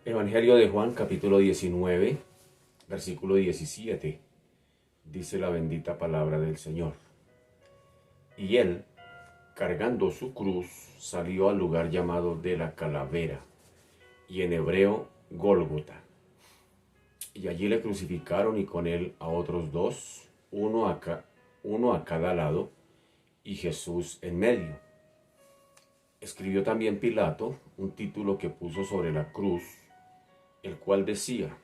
Evangelio de Juan, capítulo 19, versículo 17. Dice la bendita palabra del Señor. Y él, cargando su cruz, salió al lugar llamado de la Calavera, y en hebreo Gólgota. Y allí le crucificaron y con él a otros dos, uno a cada lado, y Jesús en medio. Escribió también Pilato un título que puso sobre la cruz, el cual decía: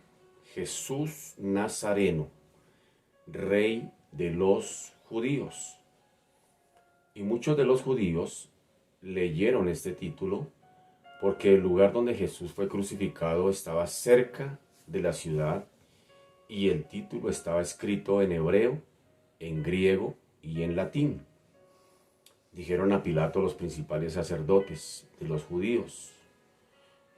Jesús Nazareno, Rey de los judíos. Y muchos de los judíos leyeron este título porque el lugar donde Jesús fue crucificado estaba cerca de la ciudad y el título estaba escrito en hebreo, en griego y en latín. Dijeron a Pilato los principales sacerdotes de los judíos: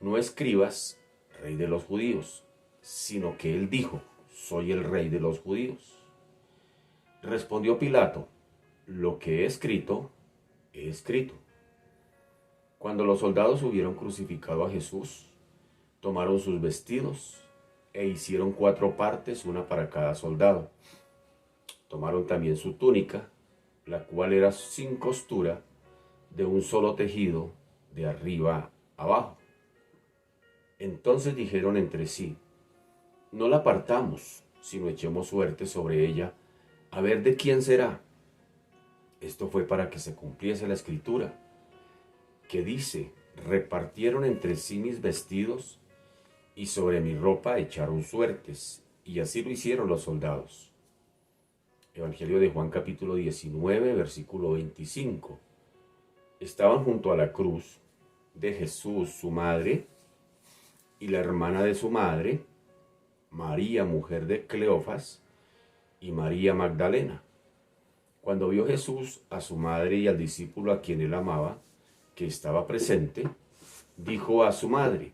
no escribas Rey de los judíos, sino que él dijo: soy el Rey de los judíos. Respondió Pilato: lo que he escrito, he escrito. Cuando los soldados hubieron crucificado a Jesús, tomaron sus vestidos e hicieron 4 partes, una para cada soldado. Tomaron también su túnica, la cual era sin costura, de un solo tejido, de arriba abajo. Entonces dijeron entre sí: no la partamos, sino echemos suerte sobre ella, a ver de quién será. Esto fue para que se cumpliese la escritura, que dice: repartieron entre sí mis vestidos, y sobre mi ropa echaron suertes. Y así lo hicieron los soldados. Evangelio de Juan, capítulo 19, versículo 25. Estaban junto a la cruz de Jesús su madre y la hermana de su madre, María, mujer de Cleofas, y María Magdalena. Cuando vio Jesús a su madre y al discípulo a quien él amaba, que estaba presente, dijo a su madre: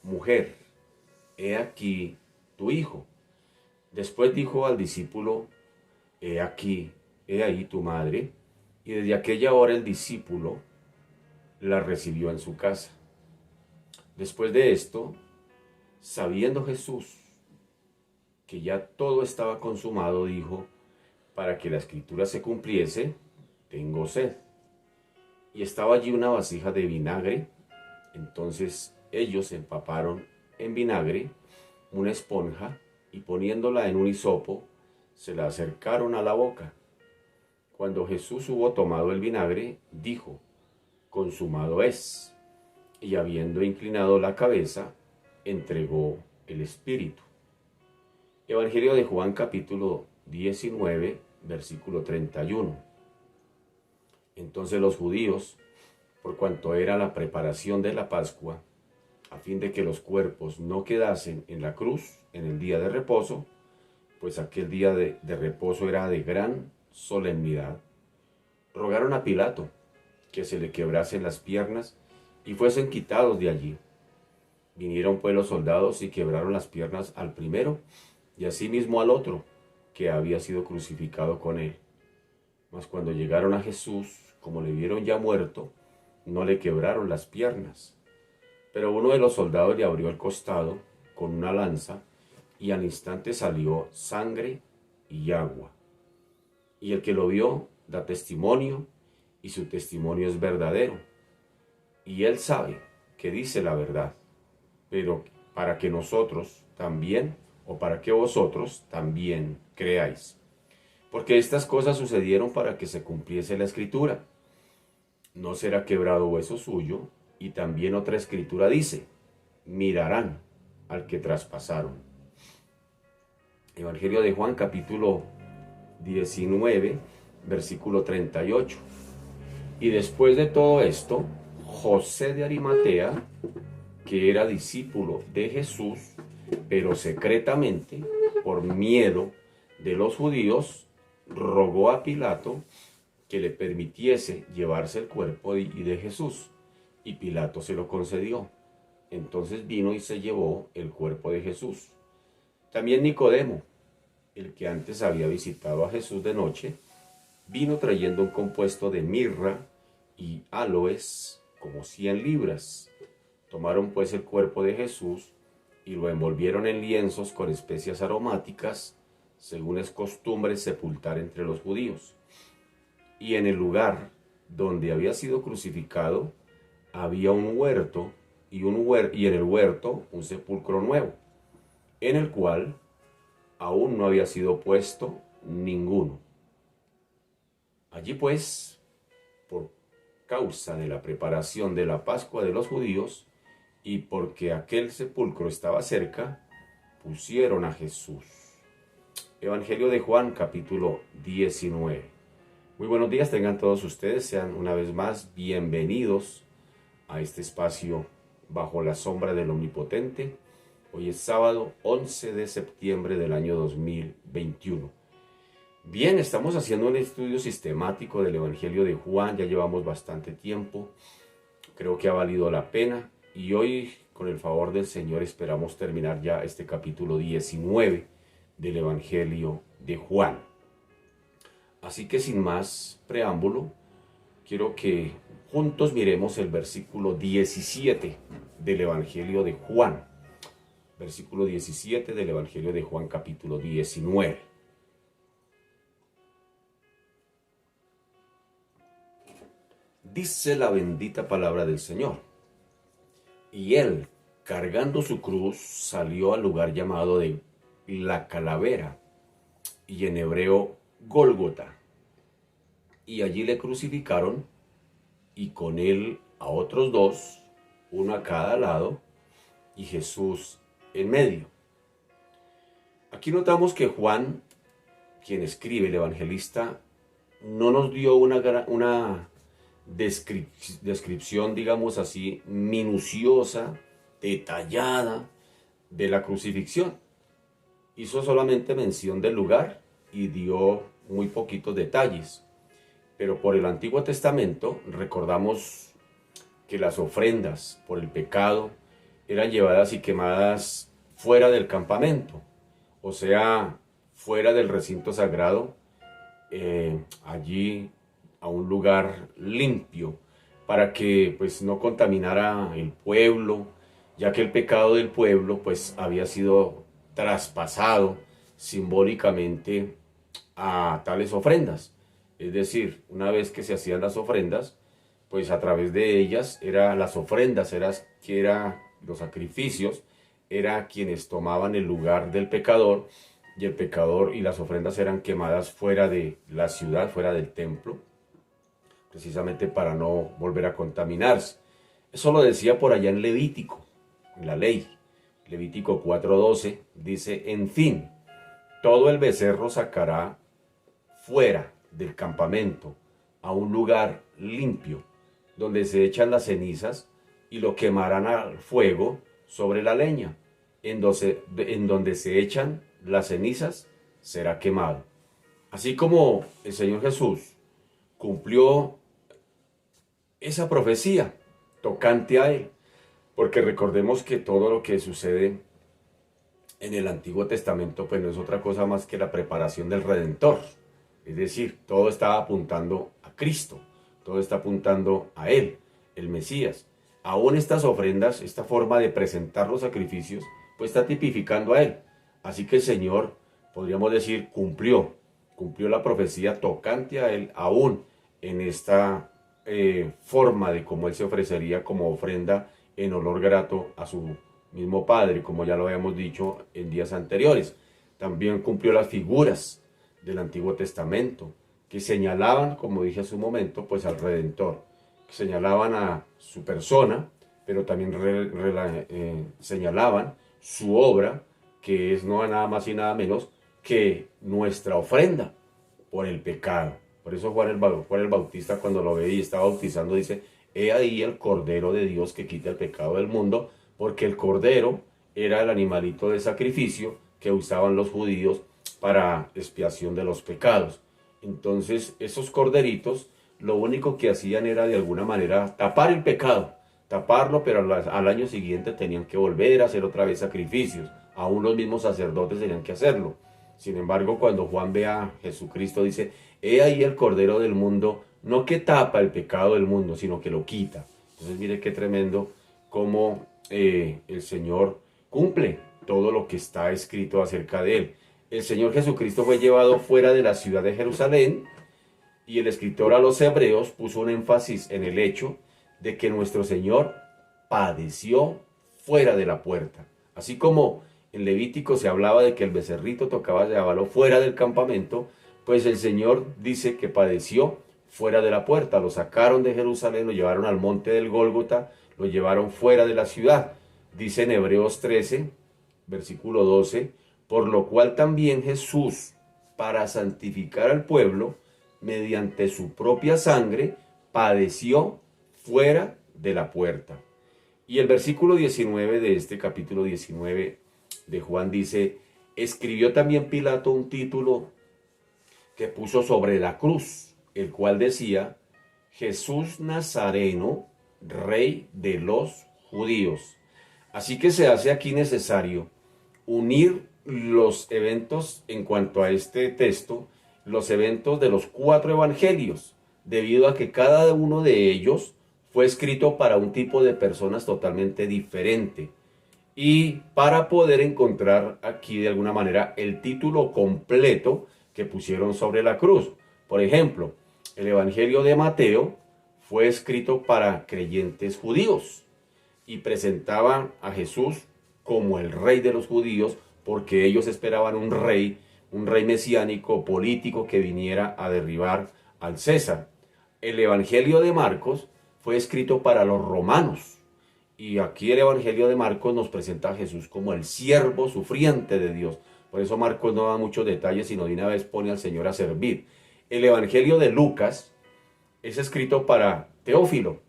mujer, he aquí tu hijo. Después dijo al discípulo: he ahí tu madre. Y desde aquella hora el discípulo la recibió en su casa. Después de esto, sabiendo Jesús que ya todo estaba consumado, dijo: para que la escritura se cumpliese, tengo sed. Y estaba allí una vasija de vinagre. Entonces ellos empaparon en vinagre una esponja y poniéndola en un hisopo, se la acercaron a la boca. Cuando Jesús hubo tomado el vinagre, dijo: consumado es. Y habiendo inclinado la cabeza, entregó el espíritu. Evangelio de Juan, capítulo 19, versículo 31. Entonces los judíos, por cuanto era la preparación de la Pascua, a fin de que los cuerpos no quedasen en la cruz en el día de reposo, pues aquel día de reposo era de gran solemnidad, rogaron a Pilato que se le quebrasen las piernas y fuesen quitados de allí. Vinieron pues los soldados y quebraron las piernas al primero y asimismo al otro, que había sido crucificado con él. Mas cuando llegaron a Jesús, como le vieron ya muerto, no le quebraron las piernas. Pero uno de los soldados le abrió el costado con una lanza, y al instante salió sangre y agua. Y el que lo vio da testimonio, y su testimonio es verdadero. Y él sabe que dice la verdad, pero para que nosotros también, o para que vosotros también creáis. Porque estas cosas sucedieron para que se cumpliese la escritura: no será quebrado hueso suyo. Y también otra escritura dice: mirarán al que traspasaron. Evangelio de Juan, capítulo 19, versículo 38. Y después de todo esto, José de Arimatea, que era discípulo de Jesús, pero secretamente, por miedo de los judíos, rogó a Pilato que le permitiese llevarse el cuerpo de Jesús, y Pilato se lo concedió. Entonces vino y se llevó el cuerpo de Jesús. También Nicodemo, el que antes había visitado a Jesús de noche, vino trayendo un compuesto de mirra y áloes, como 100 libras. Tomaron pues el cuerpo de Jesús y lo envolvieron en lienzos con especias aromáticas, según es costumbre sepultar entre los judíos. Y en el lugar donde había sido crucificado había un huerto y en el huerto un sepulcro nuevo, en el cual aún no había sido puesto ninguno. Allí pues, por causa de la preparación de la Pascua de los judíos, y porque aquel sepulcro estaba cerca, pusieron a Jesús. Evangelio de Juan, capítulo 19. Muy buenos días, tengan todos ustedes, sean una vez más bienvenidos a este espacio bajo la sombra del Omnipotente. Hoy es sábado 11 de septiembre del año 2021. Bien, estamos haciendo un estudio sistemático del Evangelio de Juan, ya llevamos bastante tiempo, creo que ha valido la pena y hoy, con el favor del Señor, esperamos terminar ya este capítulo 19 del Evangelio de Juan. Así que sin más preámbulo, quiero que juntos miremos el versículo 17 del Evangelio de Juan. Versículo 17 del Evangelio de Juan, capítulo 19. Dice la bendita palabra del Señor. Y él, cargando su cruz, salió al lugar llamado de la Calavera, y en hebreo Gólgota. Y allí le crucificaron, y con él a otros dos, uno a cada lado, y Jesús en medio. Aquí notamos que Juan, quien escribe, el evangelista, no nos dio una descripción, digamos así, minuciosa, detallada de la crucifixión. Hizo solamente mención del lugar y dio muy poquitos detalles. Pero por el Antiguo Testamento recordamos que las ofrendas por el pecado eran llevadas y quemadas fuera del campamento, o sea, fuera del recinto sagrado, allí a un lugar limpio, para que pues no contaminara el pueblo, ya que el pecado del pueblo pues había sido traspasado simbólicamente a tales ofrendas. Es decir, una vez que se hacían las ofrendas, pues a través de ellas las ofrendas, los sacrificios, era quienes tomaban el lugar del pecador, y el pecador y las ofrendas eran quemadas fuera de la ciudad, fuera del templo, precisamente para no volver a contaminarse. Eso lo decía por allá en Levítico, en la ley. Levítico 4:12 dice: en fin, todo el becerro sacará fuera del campamento a un lugar limpio, donde se echan las cenizas, y lo quemarán al fuego sobre la leña. En donde se echan las cenizas será quemado. Así como el Señor Jesús cumplió esa profecía tocante a él, porque recordemos que todo lo que sucede en el Antiguo Testamento pues no es otra cosa más que la preparación del Redentor. Es decir, todo está apuntando a Cristo, todo está apuntando a Él, el Mesías. Aún estas ofrendas, esta forma de presentar los sacrificios, pues está tipificando a Él. Así que el Señor, podríamos decir, cumplió la profecía tocante a Él, aún en esta forma de cómo Él se ofrecería como ofrenda en olor grato a su mismo Padre, como ya lo habíamos dicho en días anteriores. También cumplió las figuras del Antiguo Testamento, que señalaban, como dije hace un momento, pues al Redentor, que señalaban a su persona, pero también señalaban su obra, que es no nada más y nada menos que nuestra ofrenda por el pecado. Por eso Juan el Bautista, cuando lo ve y está bautizando, dice: he ahí el Cordero de Dios que quita el pecado del mundo, porque el Cordero era el animalito de sacrificio que usaban los judíos para expiación de los pecados. Entonces esos corderitos lo único que hacían era de alguna manera tapar el pecado, taparlo, pero al año siguiente tenían que volver a hacer otra vez sacrificios. Aún los mismos sacerdotes tenían que hacerlo. Sin embargo, cuando Juan ve a Jesucristo, dice: he ahí el Cordero del mundo, no que tapa el pecado del mundo, sino que lo quita. Entonces mire qué tremendo cómo el Señor cumple todo lo que está escrito acerca de él. El Señor Jesucristo fue llevado fuera de la ciudad de Jerusalén y el escritor a los hebreos puso un énfasis en el hecho de que nuestro Señor padeció fuera de la puerta. Así como en Levítico se hablaba de que el becerrito tocaba llevarlo fuera del campamento, pues el Señor dice que padeció fuera de la puerta. Lo sacaron de Jerusalén, lo llevaron al monte del Gólgota, lo llevaron fuera de la ciudad. Dice en Hebreos 13, versículo 12, por lo cual también Jesús, para santificar al pueblo, mediante su propia sangre, padeció fuera de la puerta. Y el versículo 19 de este capítulo 19 de Juan dice, escribió también Pilato un título que puso sobre la cruz, el cual decía, Jesús Nazareno, Rey de los Judíos. Así que se hace aquí necesario unir los eventos en cuanto a este texto, los eventos de los 4 evangelios, debido a que cada uno de ellos fue escrito para un tipo de personas totalmente diferente. Y para poder encontrar aquí de alguna manera el título completo que pusieron sobre la cruz. Por ejemplo, el Evangelio de Mateo fue escrito para creyentes judíos y presentaba a Jesús como el rey de los judíos porque ellos esperaban un rey mesiánico político que viniera a derribar al César. El Evangelio de Marcos fue escrito para los romanos y aquí el Evangelio de Marcos nos presenta a Jesús como el siervo sufriente de Dios. Por eso Marcos no da muchos detalles, sino de una vez pone al Señor a servir. El Evangelio de Lucas es escrito para Teófilo.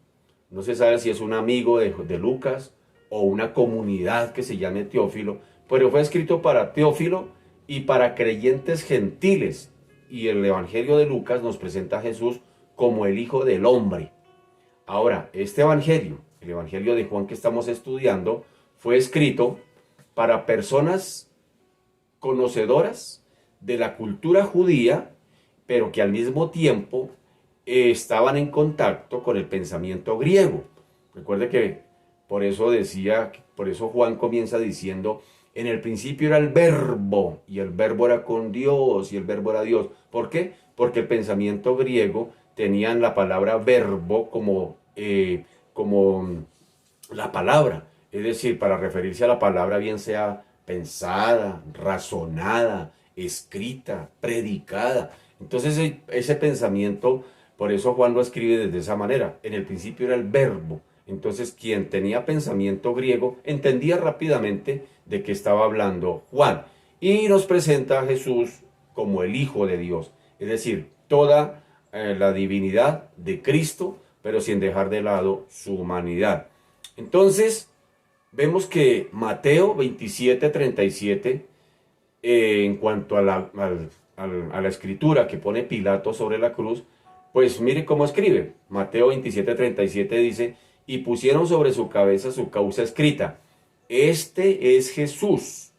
No se sabe si es un amigo de Lucas o una comunidad que se llame Teófilo, pero fue escrito para Teófilo y para creyentes gentiles. Y el Evangelio de Lucas nos presenta a Jesús como el Hijo del Hombre. Ahora, este Evangelio, el Evangelio de Juan que estamos estudiando, fue escrito para personas conocedoras de la cultura judía, pero que al mismo tiempo estaban en contacto con el pensamiento griego. Recuerde que por eso Juan comienza diciendo, en el principio era el verbo, y el verbo era con Dios, y el verbo era Dios. ¿Por qué? Porque el pensamiento griego tenían la palabra verbo como la palabra, es decir, para referirse a la palabra bien sea pensada, razonada, escrita, predicada. Entonces ese pensamiento, por eso Juan lo escribe desde esa manera. En el principio era el verbo. Entonces quien tenía pensamiento griego entendía rápidamente de qué estaba hablando Juan. Y nos presenta a Jesús como el Hijo de Dios. Es decir, toda la divinidad de Cristo, pero sin dejar de lado su humanidad. Entonces, vemos que Mateo 27:37, en cuanto a la escritura que pone Pilato sobre la cruz, pues mire cómo escribe. Mateo 27:37 dice, y pusieron sobre su cabeza su causa escrita, este es Jesús,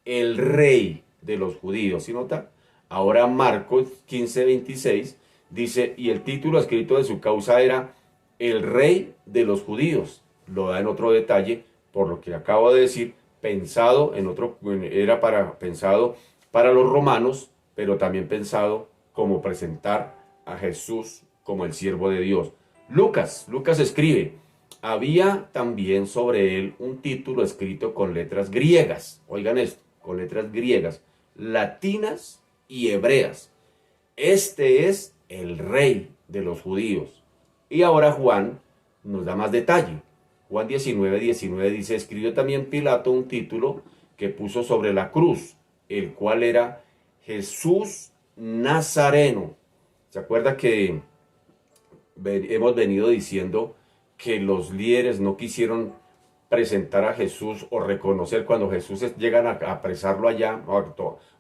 el Rey de los judíos. ¿Sí nota? Ahora Marcos 15:26 dice, y el título escrito de su causa era el Rey de los judíos. Lo da en otro detalle, por lo que acabo de decir, pensado para los romanos, pero también pensado como presentar a Jesús como el siervo de Dios. Lucas escribe, había también sobre él un título escrito con letras griegas. Oigan esto, con letras griegas, latinas y hebreas. Este es el Rey de los judíos. Y ahora Juan nos da más detalle. Juan 19:19 dice, escribió también Pilato un título que puso sobre la cruz, el cual era Jesús Nazareno. ¿Se acuerda que hemos venido diciendo que los líderes no quisieron presentar a Jesús o reconocer cuando Jesús llegan a apresarlo allá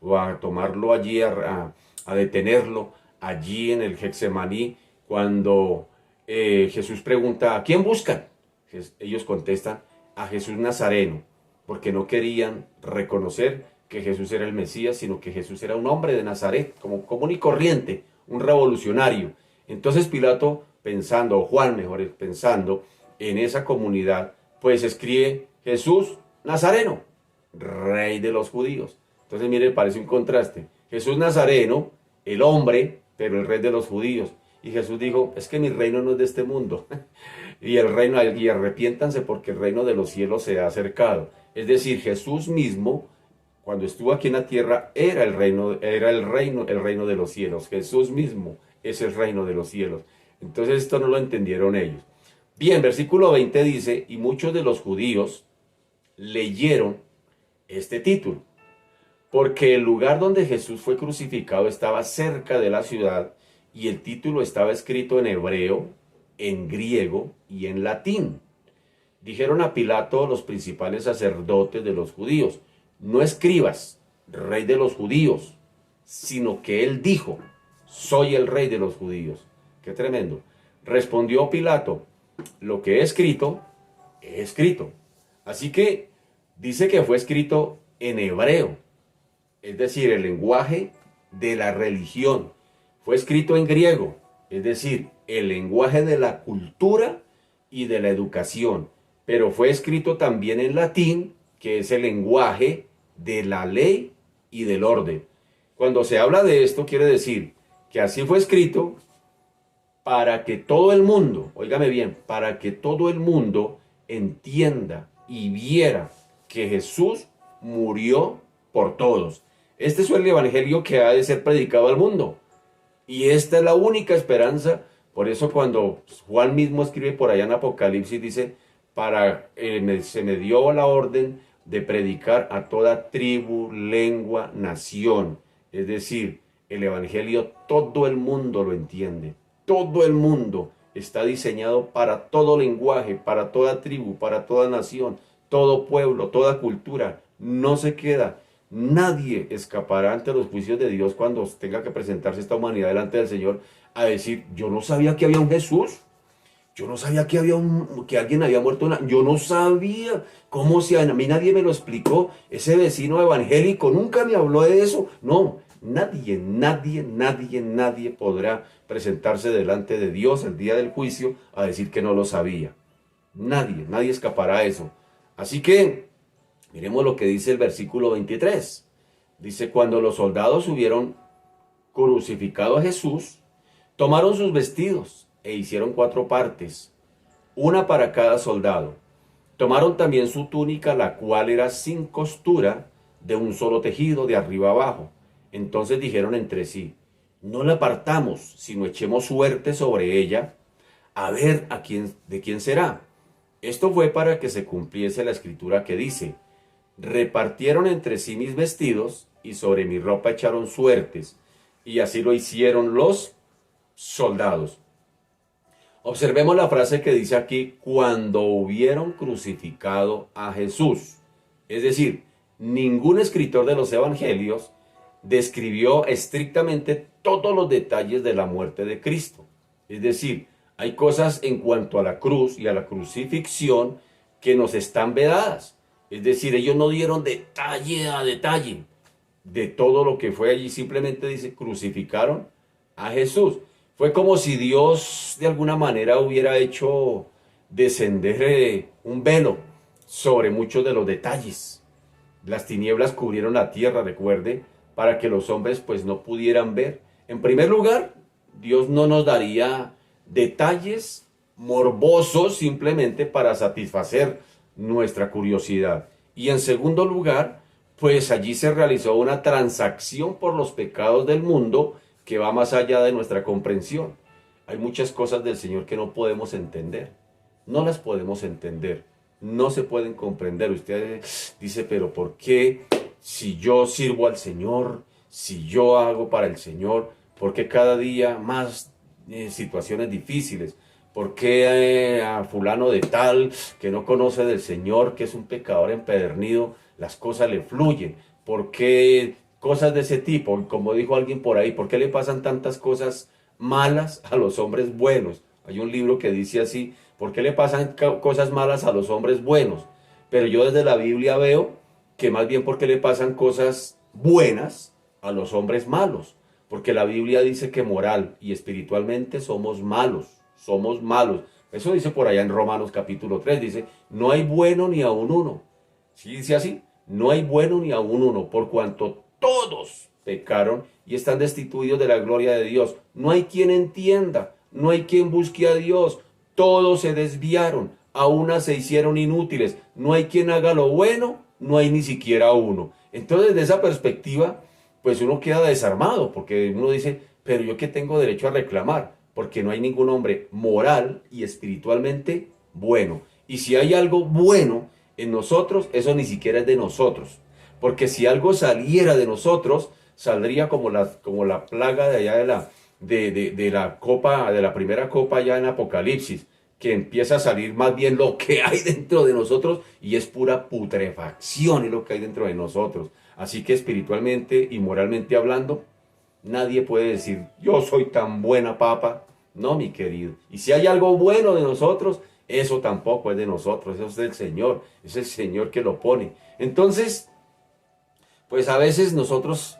o a tomarlo allí, a detenerlo allí en el Getsemaní, cuando Jesús pregunta, ¿a quién buscan? Ellos contestan, a Jesús Nazareno, porque no querían reconocer que Jesús era el Mesías, sino que Jesús era un hombre de Nazaret, como común y corriente, un revolucionario. Entonces Pilato, pensando, o Juan mejor, pensando en esa comunidad, pues escribe Jesús Nazareno, rey de los judíos. Entonces, mire, parece un contraste. Jesús Nazareno, el hombre, pero el rey de los judíos. Y Jesús dijo, es que mi reino no es de este mundo. Y arrepiéntanse porque el reino de los cielos se ha acercado. Es decir, Jesús mismo, cuando estuvo aquí en la tierra, era el reino de los cielos. Jesús mismo es el reino de los cielos. Entonces esto no lo entendieron ellos. Bien, versículo 20 dice, y muchos de los judíos leyeron este título, porque el lugar donde Jesús fue crucificado estaba cerca de la ciudad y el título estaba escrito en hebreo, en griego y en latín. Dijeron a Pilato los principales sacerdotes de los judíos, no escribas, rey de los judíos, sino que él dijo, soy el rey de los judíos. Qué tremendo. Respondió Pilato, lo que he escrito, he escrito. Así que dice que fue escrito en hebreo, es decir, el lenguaje de la religión. Fue escrito en griego, es decir, el lenguaje de la cultura y de la educación. Pero fue escrito también en latín, que es el lenguaje de la ley y del orden. Cuando se habla de esto, quiere decir que así fue escrito para que todo el mundo, óigame bien, para que todo el mundo entienda y viera que Jesús murió por todos. Este es el evangelio que ha de ser predicado al mundo. Y esta es la única esperanza. Por eso cuando Juan mismo escribe por allá en Apocalipsis, dice, se me dio la orden de predicar a toda tribu, lengua, nación. Es decir, el evangelio todo el mundo lo entiende. Todo el mundo está diseñado para todo lenguaje, para toda tribu, para toda nación, todo pueblo, toda cultura. No se queda. Nadie escapará ante los juicios de Dios cuando tenga que presentarse esta humanidad delante del Señor a decir, yo no sabía que había un Jesús. Yo no sabía que que alguien había muerto. Yo no sabía cómo a mí nadie me lo explicó. Ese vecino evangélico nunca me habló de eso. No, nadie podrá presentarse delante de Dios el día del juicio a decir que no lo sabía. Nadie escapará a eso. Así que, miremos lo que dice el versículo 23. Dice, cuando los soldados hubieron crucificado a Jesús, tomaron sus vestidos e hicieron 4 partes, una para cada soldado. Tomaron también su túnica, la cual era sin costura, de un solo tejido, de arriba abajo. Entonces dijeron entre sí, no la partamos, sino echemos suerte sobre ella, a ver de quién será. Esto fue para que se cumpliese la escritura que dice, repartieron entre sí mis vestidos, y sobre mi ropa echaron suertes, y así lo hicieron los soldados. Observemos la frase que dice aquí, cuando hubieron crucificado a Jesús. Es decir, ningún escritor de los evangelios describió estrictamente todos los detalles de la muerte de Cristo. Es decir, hay cosas en cuanto a la cruz y a la crucifixión que nos están vedadas. Es decir, ellos no dieron detalle a detalle de todo lo que fue allí. Simplemente dice, crucificaron a Jesús. Fue como si Dios de alguna manera hubiera hecho descender un velo sobre muchos de los detalles. Las tinieblas cubrieron la tierra, recuerde, para que los hombres pues no pudieran ver. En primer lugar, Dios no nos daría detalles morbosos simplemente para satisfacer nuestra curiosidad. Y en segundo lugar, pues allí se realizó una transacción por los pecados del mundo que va más allá de nuestra comprensión. Hay muchas cosas del Señor que no podemos entender. No las podemos entender. No se pueden comprender. Usted dice, pero ¿por qué si yo sirvo al Señor, si yo hago para el Señor, por qué cada día más situaciones difíciles? ¿Por qué a fulano de tal que no conoce del Señor, que es un pecador empedernido, las cosas le fluyen? ¿Por qué cosas de ese tipo? Como dijo alguien por ahí, ¿por qué le pasan tantas cosas malas a los hombres buenos? Hay un libro que dice así, ¿por qué le pasan cosas malas a los hombres buenos? Pero yo desde la Biblia veo que más bien porque le pasan cosas buenas a los hombres malos. Porque la Biblia dice que moral y espiritualmente somos malos. Eso dice por allá en Romanos capítulo 3, dice, no hay bueno ni aun uno. ¿Sí dice así? No hay bueno ni aun uno, por cuanto todos pecaron y están destituidos de la gloria de Dios. No hay quien entienda, no hay quien busque a Dios. Todos se desviaron, a una se hicieron inútiles. No hay quien haga lo bueno, no hay ni siquiera uno. Entonces, desde esa perspectiva, pues uno queda desarmado, porque uno dice, pero yo qué tengo derecho a reclamar, porque no hay ningún hombre moral y espiritualmente bueno. Y si hay algo bueno en nosotros, eso ni siquiera es de nosotros. Porque si algo saliera de nosotros, saldría como la plaga de allá de la copa, de la primera copa allá en Apocalipsis, que empieza a salir más bien lo que hay dentro de nosotros y es pura putrefacción es lo que hay dentro de nosotros. Así que espiritualmente y moralmente hablando, nadie puede decir, yo soy tan buena papa. No, mi querido. Y si hay algo bueno de nosotros, eso tampoco es de nosotros, eso es del Señor, es el Señor que lo pone. Entonces, pues a veces nosotros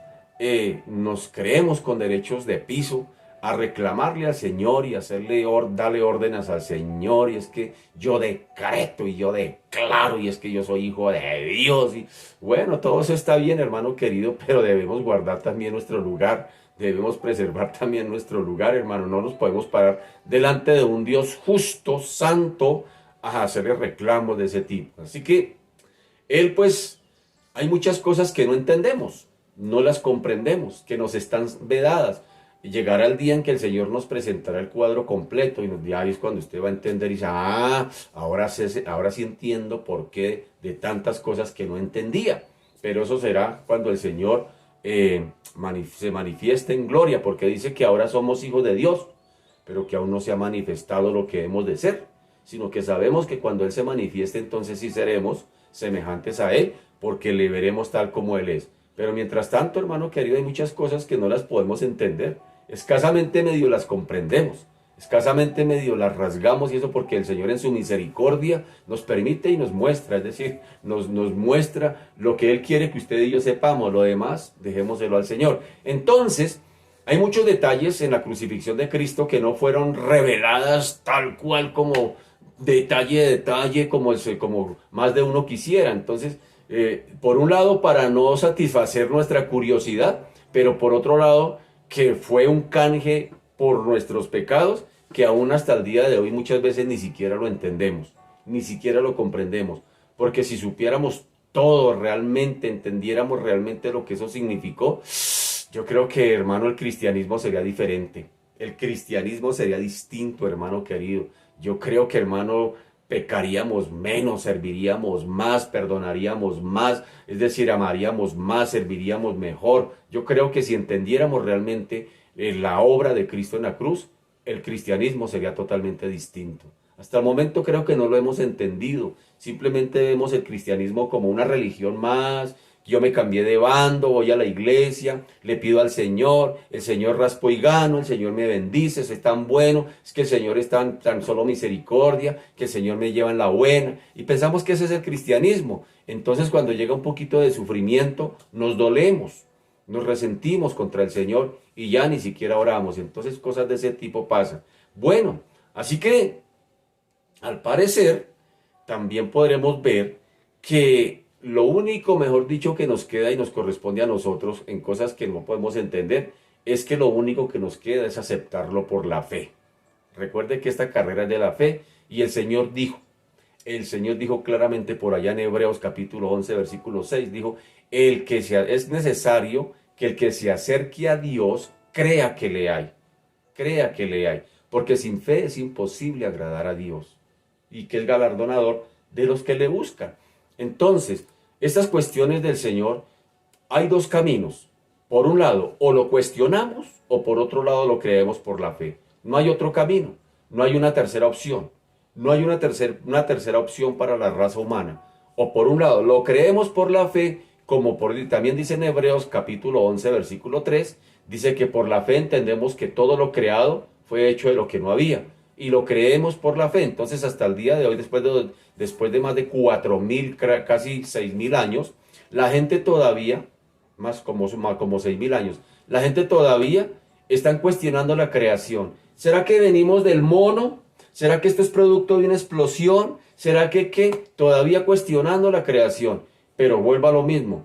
nos creemos con derechos de piso a reclamarle al Señor y darle órdenes al Señor, y es que yo decreto y yo declaro y es que yo soy hijo de Dios. Y bueno, todo eso está bien, hermano querido, pero debemos guardar también nuestro lugar, debemos preservar también nuestro lugar, hermano. No nos podemos parar delante de un Dios justo, santo, a hacerle reclamos de ese tipo. Así que Él pues... Hay muchas cosas que no entendemos, no las comprendemos, que nos están vedadas. Y llegará el día en que el Señor nos presentará el cuadro completo y nos dirá, ahí es cuando usted va a entender y dice, ahora sí entiendo por qué de tantas cosas que no entendía. Pero eso será cuando el Señor se manifieste en gloria, porque dice que ahora somos hijos de Dios, pero que aún no se ha manifestado lo que hemos de ser, sino que sabemos que cuando Él se manifieste, entonces sí seremos semejantes a Él, porque le veremos tal como Él es. Pero mientras tanto, hermano querido, hay muchas cosas que no las podemos entender. Escasamente medio las comprendemos. Escasamente medio las rasgamos, y eso porque el Señor en su misericordia nos permite y nos muestra. Es decir, nos muestra lo que Él quiere que usted y yo sepamos. Lo demás, dejémoselo al Señor. Entonces, hay muchos detalles en la crucifixión de Cristo que no fueron reveladas tal cual como detalle a detalle, como más de uno quisiera. Entonces, por un lado, para no satisfacer nuestra curiosidad, pero por otro lado, que fue un canje por nuestros pecados, que aún hasta el día de hoy muchas veces ni siquiera lo entendemos, ni siquiera lo comprendemos, porque si supiéramos todo realmente, entendiéramos realmente lo que eso significó, yo creo que, hermano, el cristianismo sería diferente, el cristianismo sería distinto, hermano querido. Yo creo que, hermano, pecaríamos menos, serviríamos más, perdonaríamos más, es decir, amaríamos más, serviríamos mejor. Yo creo que si entendiéramos realmente la obra de Cristo en la cruz, el cristianismo sería totalmente distinto. Hasta el momento creo que no lo hemos entendido. Simplemente vemos el cristianismo como una religión más. Yo me cambié de bando, voy a la iglesia, le pido al Señor, el Señor raspo y gano, el Señor me bendice, es tan bueno, es que el Señor es tan solo misericordia, que el Señor me lleva en la buena. Y pensamos que ese es el cristianismo. Entonces cuando llega un poquito de sufrimiento, nos dolemos, nos resentimos contra el Señor y ya ni siquiera oramos. Entonces cosas de ese tipo pasan. Bueno, así que al parecer también podremos ver que lo único, mejor dicho, que nos queda y nos corresponde a nosotros en cosas que no podemos entender, es que lo único que nos queda es aceptarlo por la fe. Recuerde que esta carrera es de la fe y el Señor dijo claramente por allá en Hebreos capítulo 11, versículo 6, dijo, es necesario que el que se acerque a Dios crea que le hay, porque sin fe es imposible agradar a Dios y que es galardonador de los que le buscan. Entonces, estas cuestiones del Señor, hay dos caminos. Por un lado, o lo cuestionamos, o por otro lado lo creemos por la fe. No hay otro camino, no hay una tercera opción. No hay una tercera opción para la raza humana. O por un lado, lo creemos por la fe, también dice en Hebreos capítulo 11, versículo 3, dice que por la fe entendemos que todo lo creado fue hecho de lo que no había. Y lo creemos por la fe. Entonces, hasta el día de hoy, después de más de 4.000, casi 6.000 años, la gente todavía, más como 6.000 años, la gente todavía está cuestionando la creación. ¿Será que venimos del mono? ¿Será que esto es producto de una explosión? ¿Será que qué? Todavía cuestionando la creación. Pero vuelva a lo mismo.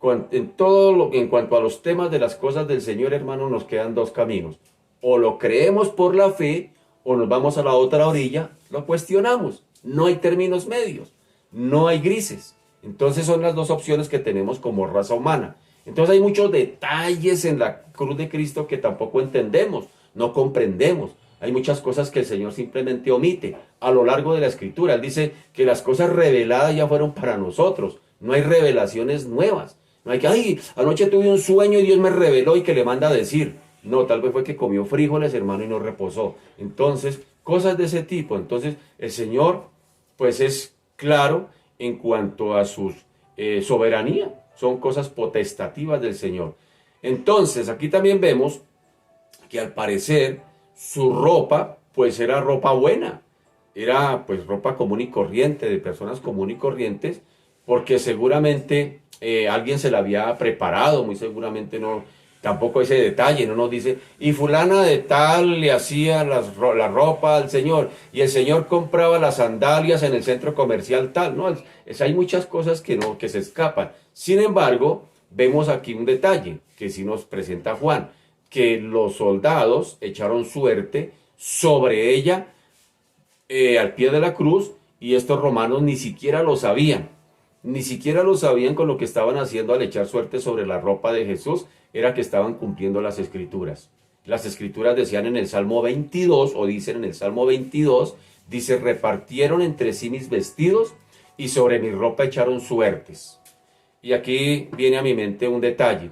En cuanto a los temas de las cosas del Señor, hermano, nos quedan dos caminos. O lo creemos por la fe, o nos vamos a la otra orilla, lo cuestionamos. No hay términos medios, no hay grises. Entonces son las dos opciones que tenemos como raza humana. Entonces hay muchos detalles en la cruz de Cristo que tampoco entendemos, no comprendemos. Hay muchas cosas que el Señor simplemente omite a lo largo de la Escritura. Él dice que las cosas reveladas ya fueron para nosotros. No hay revelaciones nuevas. No hay que, ay, anoche tuve un sueño y Dios me reveló y que le manda a decir. No, tal vez fue que comió frijoles, hermano, y no reposó. Entonces, cosas de ese tipo. Entonces, el Señor, pues es claro en cuanto a su soberanía. Son cosas potestativas del Señor. Entonces, aquí también vemos que al parecer su ropa, pues era ropa buena. Era pues ropa común y corriente, de personas común y corrientes, porque seguramente alguien se la había preparado, muy seguramente no, tampoco ese detalle, no nos dice, y fulana de tal le hacía la ropa al Señor, y el Señor compraba las sandalias en el centro comercial tal, no, hay muchas cosas que no, que se escapan. Sin embargo, vemos aquí un detalle que sí nos presenta Juan, que los soldados echaron suerte sobre ella al pie de la cruz, y estos romanos ni siquiera lo sabían. Ni siquiera lo sabían con lo que estaban haciendo al echar suerte sobre la ropa de Jesús, era que estaban cumpliendo las escrituras. Las escrituras decían en el Salmo 22, o dicen en el Salmo 22, dice, repartieron entre sí mis vestidos y sobre mi ropa echaron suertes. Y aquí viene a mi mente un detalle,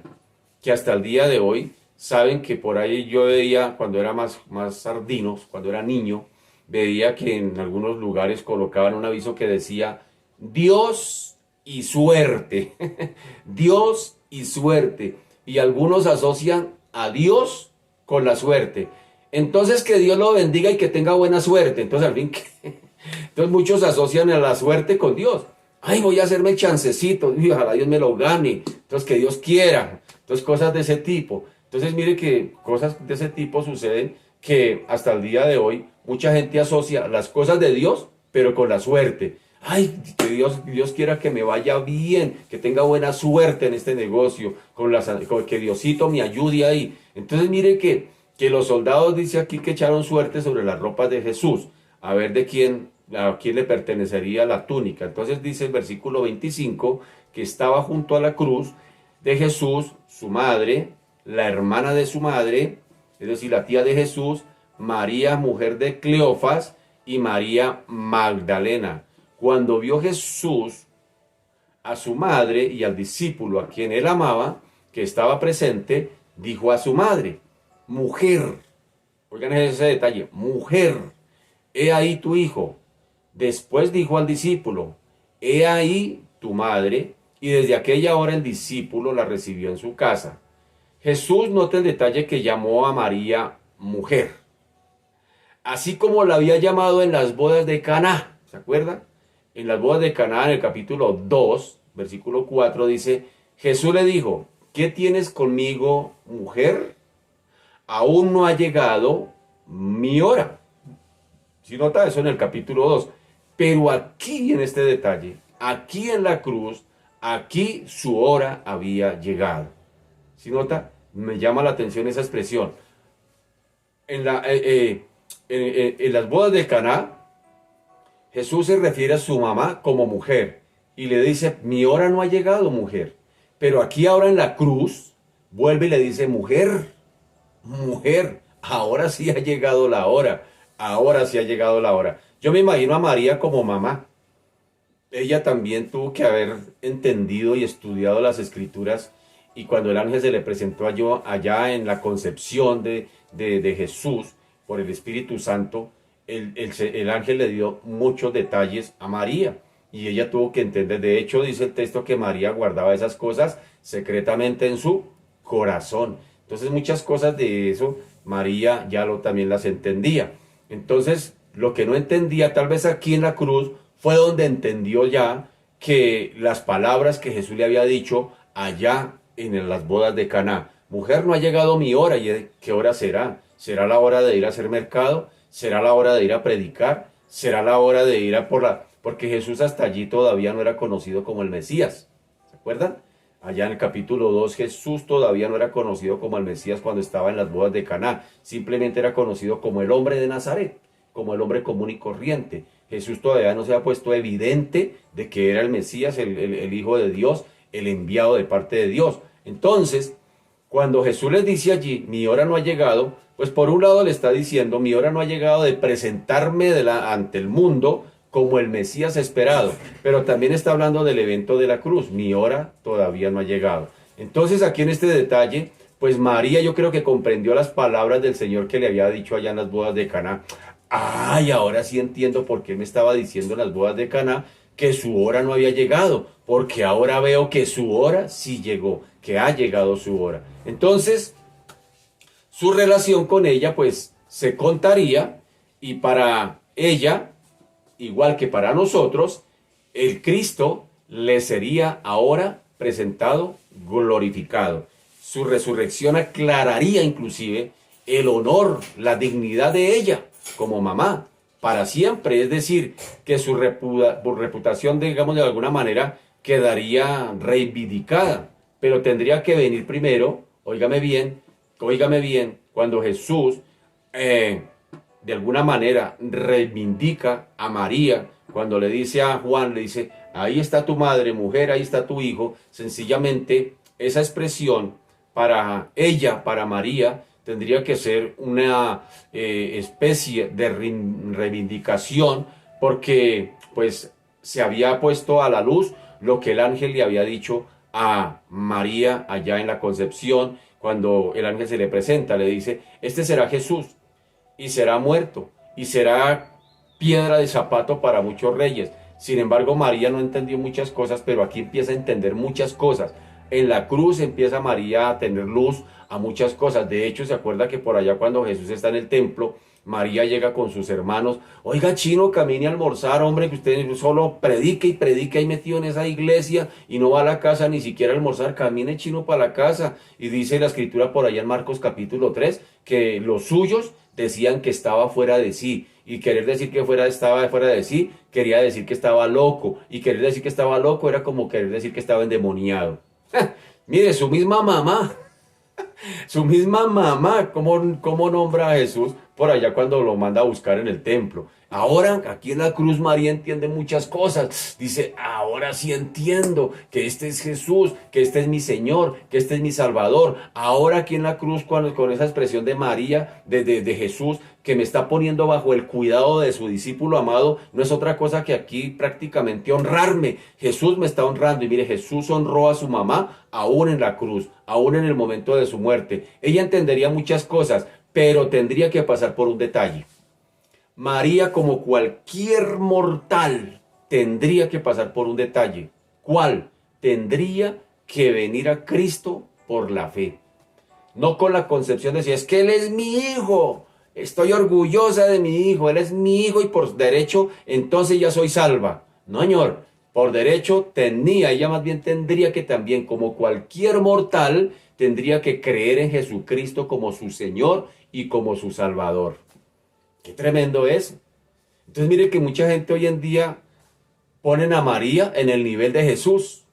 que hasta el día de hoy, saben que por ahí yo veía, cuando era más sardinos, cuando era niño, veía que en algunos lugares colocaban un aviso que decía, Dios y suerte, Dios y suerte. Y algunos asocian a Dios con la suerte. Entonces que Dios lo bendiga y que tenga buena suerte. Entonces al fin, entonces muchos asocian a la suerte con Dios. Ay, voy a hacerme el chancecito, y ojalá Dios me lo gane. Entonces que Dios quiera. Entonces cosas de ese tipo. Entonces mire que cosas de ese tipo suceden que hasta el día de hoy mucha gente asocia las cosas de Dios, pero con la suerte. Ay, que Dios quiera que me vaya bien, que tenga buena suerte en este negocio, con que Diosito me ayude ahí. Entonces mire que los soldados dice aquí que echaron suerte sobre las ropas de Jesús, a ver a quién le pertenecería la túnica. Entonces dice el versículo 25 que estaba junto a la cruz de Jesús, su madre, la hermana de su madre, es decir, la tía de Jesús, María, mujer de Cleofas, y María Magdalena. Cuando vio Jesús a su madre y al discípulo a quien él amaba, que estaba presente, dijo a su madre, mujer, oigan ese detalle, mujer, he ahí tu hijo. Después dijo al discípulo, he ahí tu madre, y desde aquella hora el discípulo la recibió en su casa. Jesús nota el detalle que llamó a María mujer, así como la había llamado en las bodas de Caná, ¿se acuerdan? En las bodas de Caná, en el capítulo 2, versículo 4, dice, Jesús le dijo, ¿qué tienes conmigo, mujer? Aún no ha llegado mi hora. Si nota eso en el capítulo 2. Pero aquí en este detalle, aquí en la cruz, aquí su hora había llegado. Si nota, me llama la atención esa expresión. En las bodas de Caná, Jesús se refiere a su mamá como mujer y le dice, mi hora no ha llegado, mujer. Pero aquí ahora en la cruz, vuelve y le dice, mujer, mujer, ahora sí ha llegado la hora, ahora sí ha llegado la hora. Yo me imagino a María como mamá. Ella también tuvo que haber entendido y estudiado las escrituras, y cuando el ángel se le presentó allá en la concepción de Jesús por el Espíritu Santo, el ángel le dio muchos detalles a María y ella tuvo que entender. De hecho, dice el texto que María guardaba esas cosas secretamente en su corazón. Entonces muchas cosas de eso María también las entendía. Entonces lo que no entendía tal vez aquí en la cruz fue donde entendió ya que las palabras que Jesús le había dicho allá en las bodas de Caná, mujer, no ha llegado mi hora. ¿Y qué hora será? ¿Será la hora de ir a hacer mercado? será la hora de ir a predicar, será la hora de ir a porque Jesús hasta allí todavía no era conocido como el Mesías. ¿Se acuerdan? Allá en el capítulo 2, Jesús todavía no era conocido como el Mesías cuando estaba en las bodas de Caná. Simplemente era conocido como el hombre de Nazaret, como el hombre común y corriente. Jesús todavía no se ha puesto evidente de que era el Mesías, el Hijo de Dios, el enviado de parte de Dios. Entonces, cuando Jesús les dice allí, mi hora no ha llegado, pues por un lado le está diciendo, mi hora no ha llegado de presentarme ante el mundo como el Mesías esperado, pero también está hablando del evento de la cruz, mi hora todavía no ha llegado. Entonces aquí en este detalle, pues María yo creo que comprendió las palabras del Señor que le había dicho allá en las bodas de Caná. Ay, ahora sí entiendo por qué me estaba diciendo en las bodas de Caná que su hora no había llegado, porque ahora veo que su hora sí llegó, que ha llegado su hora. Entonces, su relación con ella pues se contaría y para ella, igual que para nosotros, el Cristo le sería ahora presentado glorificado. Su resurrección aclararía inclusive el honor, la dignidad de ella como mamá para siempre. Es decir, que su reputación, digamos de alguna manera, quedaría reivindicada. Pero tendría que venir primero, óigame bien, cuando Jesús de alguna manera reivindica a María, cuando le dice a Juan, le dice, ahí está tu madre, mujer, ahí está tu hijo. Sencillamente esa expresión para ella, para María, tendría que ser una especie de reivindicación, porque pues se había puesto a la luz lo que el ángel le había dicho a María allá en la concepción, cuando el ángel se le presenta, le dice, este será Jesús, y será muerto, y será piedra de zapato para muchos reyes. Sin embargo, María no entendió muchas cosas, pero aquí empieza a entender muchas cosas. En la cruz empieza María a tener luz a muchas cosas. De hecho, se acuerda que por allá cuando Jesús está en el templo, María llega con sus hermanos. Oiga, chino, camine a almorzar, hombre, que usted solo predica y predica ahí metido en esa iglesia y no va a la casa ni siquiera a almorzar. Camine, chino, para la casa. Y dice la escritura por allá en Marcos capítulo 3 que los suyos decían que estaba fuera de sí. Y querer decir que estaba fuera de sí quería decir que estaba loco. Y querer decir que estaba loco era como querer decir que estaba endemoniado. Mire, su misma mamá. Su misma mamá, ¿cómo nombra a Jesús por allá cuando lo manda a buscar en el templo? Ahora, aquí en la cruz, María entiende muchas cosas. Dice, ahora sí entiendo que este es Jesús, que este es mi Señor, que este es mi Salvador. Ahora aquí en la cruz, con esa expresión de María, de Jesús, que me está poniendo bajo el cuidado de su discípulo amado, no es otra cosa que aquí prácticamente honrarme. Jesús me está honrando y mire, Jesús honró a su mamá aún en la cruz, aún en el momento de su muerte. Ella entendería muchas cosas, pero tendría que pasar por un detalle. María, como cualquier mortal, tendría que pasar por un detalle. ¿Cuál? Tendría que venir a Cristo por la fe. No con la concepción de decir, es que Él es mi hijo. Estoy orgullosa de mi hijo, él es mi hijo y por derecho entonces ya soy salva. No, señor, por derecho ella más bien tendría que también, como cualquier mortal, tendría que creer en Jesucristo como su Señor y como su Salvador. Qué tremendo es. Entonces mire que mucha gente hoy en día ponen a María en el nivel de Jesús.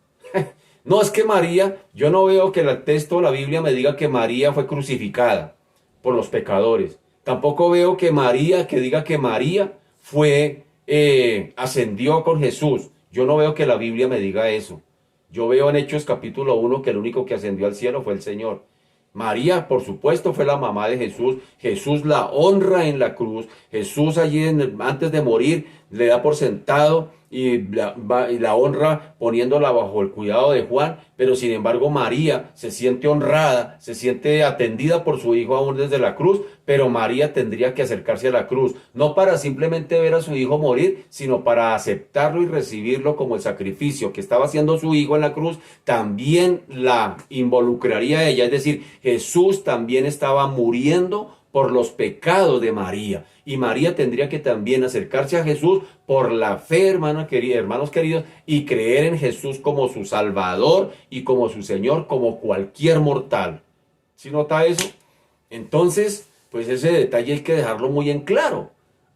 No, es que María, yo no veo que el texto de la Biblia me diga que María fue crucificada por los pecadores. Tampoco veo que diga que María ascendió con Jesús. Yo no veo que la Biblia me diga eso. Yo veo en Hechos capítulo 1 que el único que ascendió al cielo fue el Señor. María, por supuesto, fue la mamá de Jesús. Jesús la honra en la cruz. Jesús allí antes de morir le da por sentado y la honra poniéndola bajo el cuidado de Juan, pero sin embargo María se siente honrada, se siente atendida por su hijo aún desde la cruz, pero María tendría que acercarse a la cruz, no para simplemente ver a su hijo morir, sino para aceptarlo y recibirlo como el sacrificio que estaba haciendo su hijo en la cruz, también la involucraría a ella, es decir, Jesús también estaba muriendo por los pecados de María. Y María tendría que también acercarse a Jesús por la fe, hermanos queridos, y creer en Jesús como su Salvador y como su Señor, como cualquier mortal. ¿Sí nota eso? Entonces, pues ese detalle hay que dejarlo muy en claro.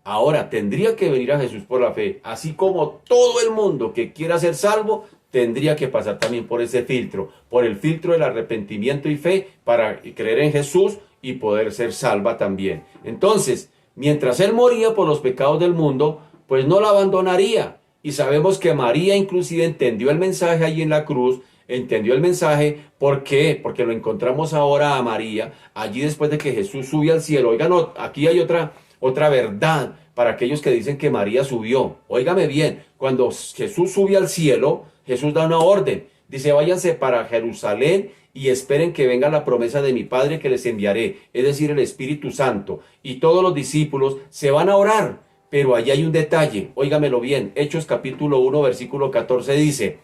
Ahora tendría que venir a Jesús por la fe, así como todo el mundo que quiera ser salvo tendría que pasar también por ese filtro, por el filtro del arrepentimiento y fe para creer en Jesús y poder ser salva también. Entonces, mientras él moría por los pecados del mundo, pues no la abandonaría. Y sabemos que María inclusive entendió el mensaje allí en la cruz, entendió el mensaje. ¿Por qué? Porque lo encontramos ahora a María, allí después de que Jesús sube al cielo. Oigan, aquí hay otra verdad para aquellos que dicen que María subió. Óigame bien, cuando Jesús sube al cielo, Jesús da una orden. Dice, váyanse para Jerusalén y esperen que venga la promesa de mi Padre que les enviaré, es decir, el Espíritu Santo. Y todos los discípulos se van a orar. Pero allí hay un detalle, óigamelo bien. Hechos capítulo 1, versículo 14 dice,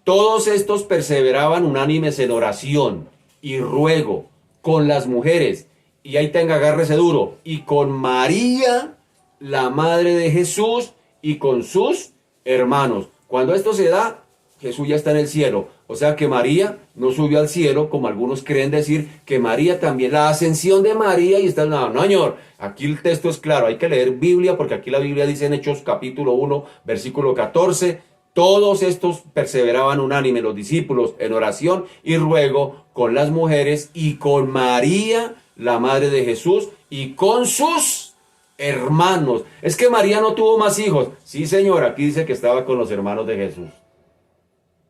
todos estos perseveraban unánimes en oración y ruego con las mujeres, y ahí tenga, agárrese duro, y con María, la madre de Jesús, y con sus hermanos. Cuando esto se da, Jesús ya está en el cielo. O sea que María no subió al cielo, como algunos creen decir, que María también, la ascensión de María, y está, no, señor, aquí el texto es claro, hay que leer Biblia, porque aquí la Biblia dice en Hechos capítulo 1, versículo 14, todos estos perseveraban unánime, los discípulos, en oración y ruego con las mujeres y con María, la madre de Jesús, y con sus hermanos. Es que María no tuvo más hijos. Sí, señor, aquí dice que estaba con los hermanos de Jesús.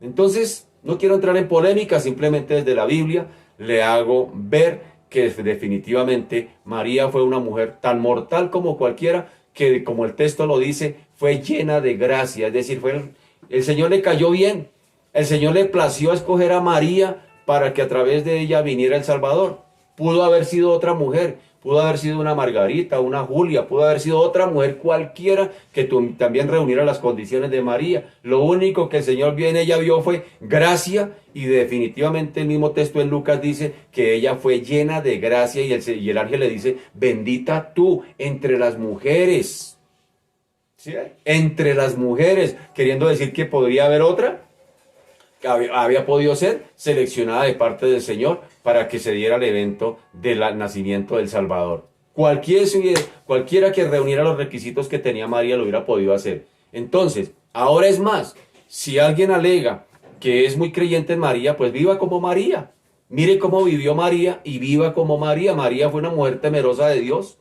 Entonces, no quiero entrar en polémica, simplemente desde la Biblia le hago ver que definitivamente María fue una mujer tan mortal como cualquiera, que como el texto lo dice, fue llena de gracia, es decir, el Señor le cayó bien, el Señor le plació escoger a María para que a través de ella viniera el Salvador. Pudo haber sido otra mujer, pudo haber sido una Margarita, una Julia, pudo haber sido otra mujer cualquiera que también reuniera las condiciones de María. Lo único que el Señor vio en ella fue gracia, y definitivamente el mismo texto en Lucas dice que ella fue llena de gracia, y el ángel le dice, bendita tú entre las mujeres. ¿Sí? Entre las mujeres, queriendo decir que podría haber otra, que había podido ser seleccionada de parte del Señor para que se diera el evento del nacimiento del Salvador. Cualquiera que reuniera los requisitos que tenía María lo hubiera podido hacer. Entonces, ahora es más, si alguien alega que es muy creyente en María, pues viva como María. Mire cómo vivió María y viva como María. María fue una mujer temerosa de Dios.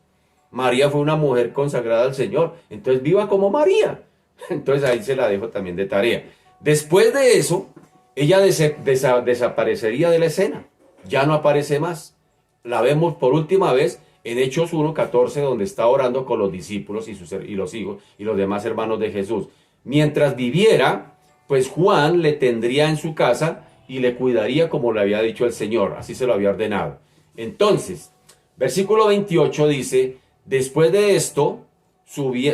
María fue una mujer consagrada al Señor. Entonces viva como María. Entonces ahí se la dejo también de tarea. Después de eso, ella desaparecería de la escena, ya no aparece más. La vemos por última vez en Hechos 1:14, donde está orando con los discípulos y los hijos y los demás hermanos de Jesús. Mientras viviera, pues Juan le tendría en su casa y le cuidaría como le había dicho el Señor, así se lo había ordenado. Entonces, versículo 28 dice, después de esto,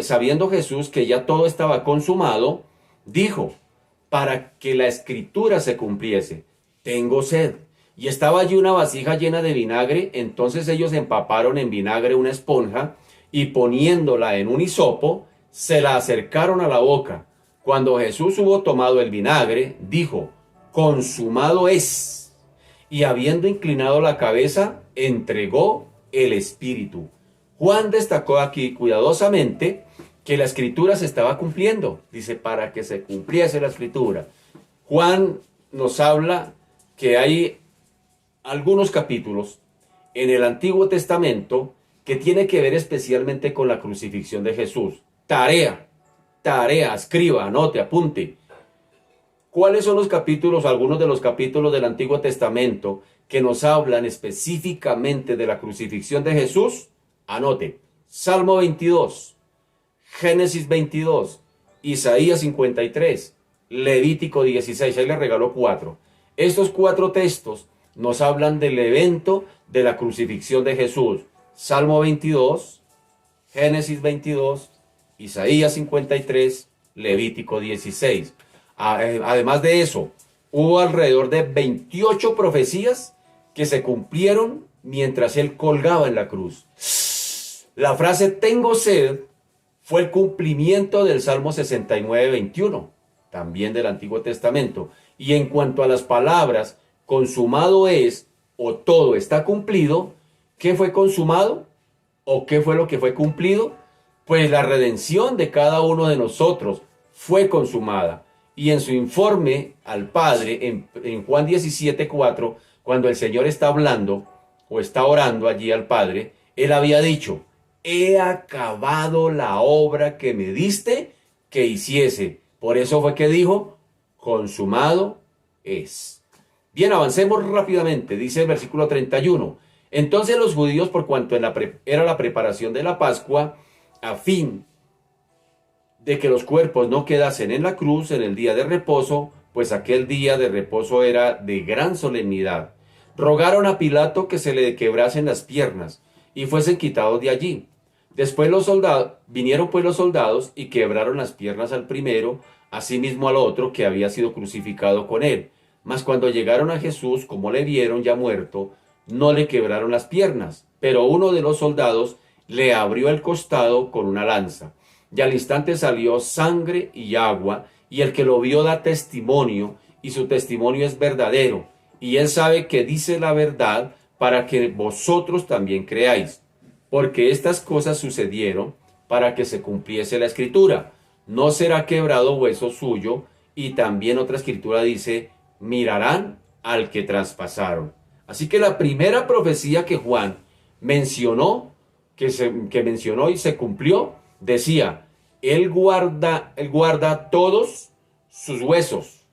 sabiendo Jesús que ya todo estaba consumado, dijo, para que la escritura se cumpliese, tengo sed. Y estaba allí una vasija llena de vinagre, entonces ellos empaparon en vinagre una esponja y poniéndola en un hisopo, se la acercaron a la boca. Cuando Jesús hubo tomado el vinagre, dijo, consumado es. Y habiendo inclinado la cabeza, entregó el espíritu. Juan destacó aquí cuidadosamente que la escritura se estaba cumpliendo. Dice, para que se cumpliese la escritura. Juan nos habla que hay algunos capítulos en el Antiguo Testamento que tiene que ver especialmente con la crucifixión de Jesús. Tarea, escriba, anote, apunte. ¿Cuáles son los capítulos, algunos de los capítulos del Antiguo Testamento que nos hablan específicamente de la crucifixión de Jesús? Anote, Salmo 22. Génesis 22, Isaías 53, Levítico 16, ahí le regaló 4. Estos 4 textos nos hablan del evento de la crucifixión de Jesús. Salmo 22, Génesis 22, Isaías 53, Levítico 16. Además de eso, hubo alrededor de 28 profecías que se cumplieron mientras él colgaba en la cruz. La frase tengo sed fue el cumplimiento del Salmo 69, 21, también del Antiguo Testamento. Y en cuanto a las palabras, consumado es o todo está cumplido, ¿qué fue consumado? ¿O qué fue lo que fue cumplido? pues la redención de cada uno de nosotros fue consumada. Y en su informe al Padre, en Juan 17:4, cuando el Señor está hablando o está orando allí al Padre, Él había dicho: he acabado la obra que me diste que hiciese. Por eso fue que dijo: consumado es. Bien, avancemos rápidamente. Dice el versículo 31. Entonces los judíos, por cuanto era la preparación de la Pascua, a fin de que los cuerpos no quedasen en la cruz en el día de reposo, pues aquel día de reposo era de gran solemnidad, rogaron a Pilato que se le quebrasen las piernas y fuesen quitados de allí. Después vinieron pues los soldados y quebraron las piernas al primero, asimismo al otro que había sido crucificado con él. Mas cuando llegaron a Jesús, como le vieron ya muerto, no le quebraron las piernas, pero uno de los soldados le abrió el costado con una lanza, y al instante salió sangre y agua, y el que lo vio da testimonio, y su testimonio es verdadero, y él sabe que dice la verdad, para que vosotros también creáis, porque estas cosas sucedieron para que se cumpliese la escritura: no será quebrado hueso suyo. Y también otra escritura dice: mirarán al que traspasaron. Así que la primera profecía que Juan mencionó, que mencionó y se cumplió, decía: él guarda todos sus huesos,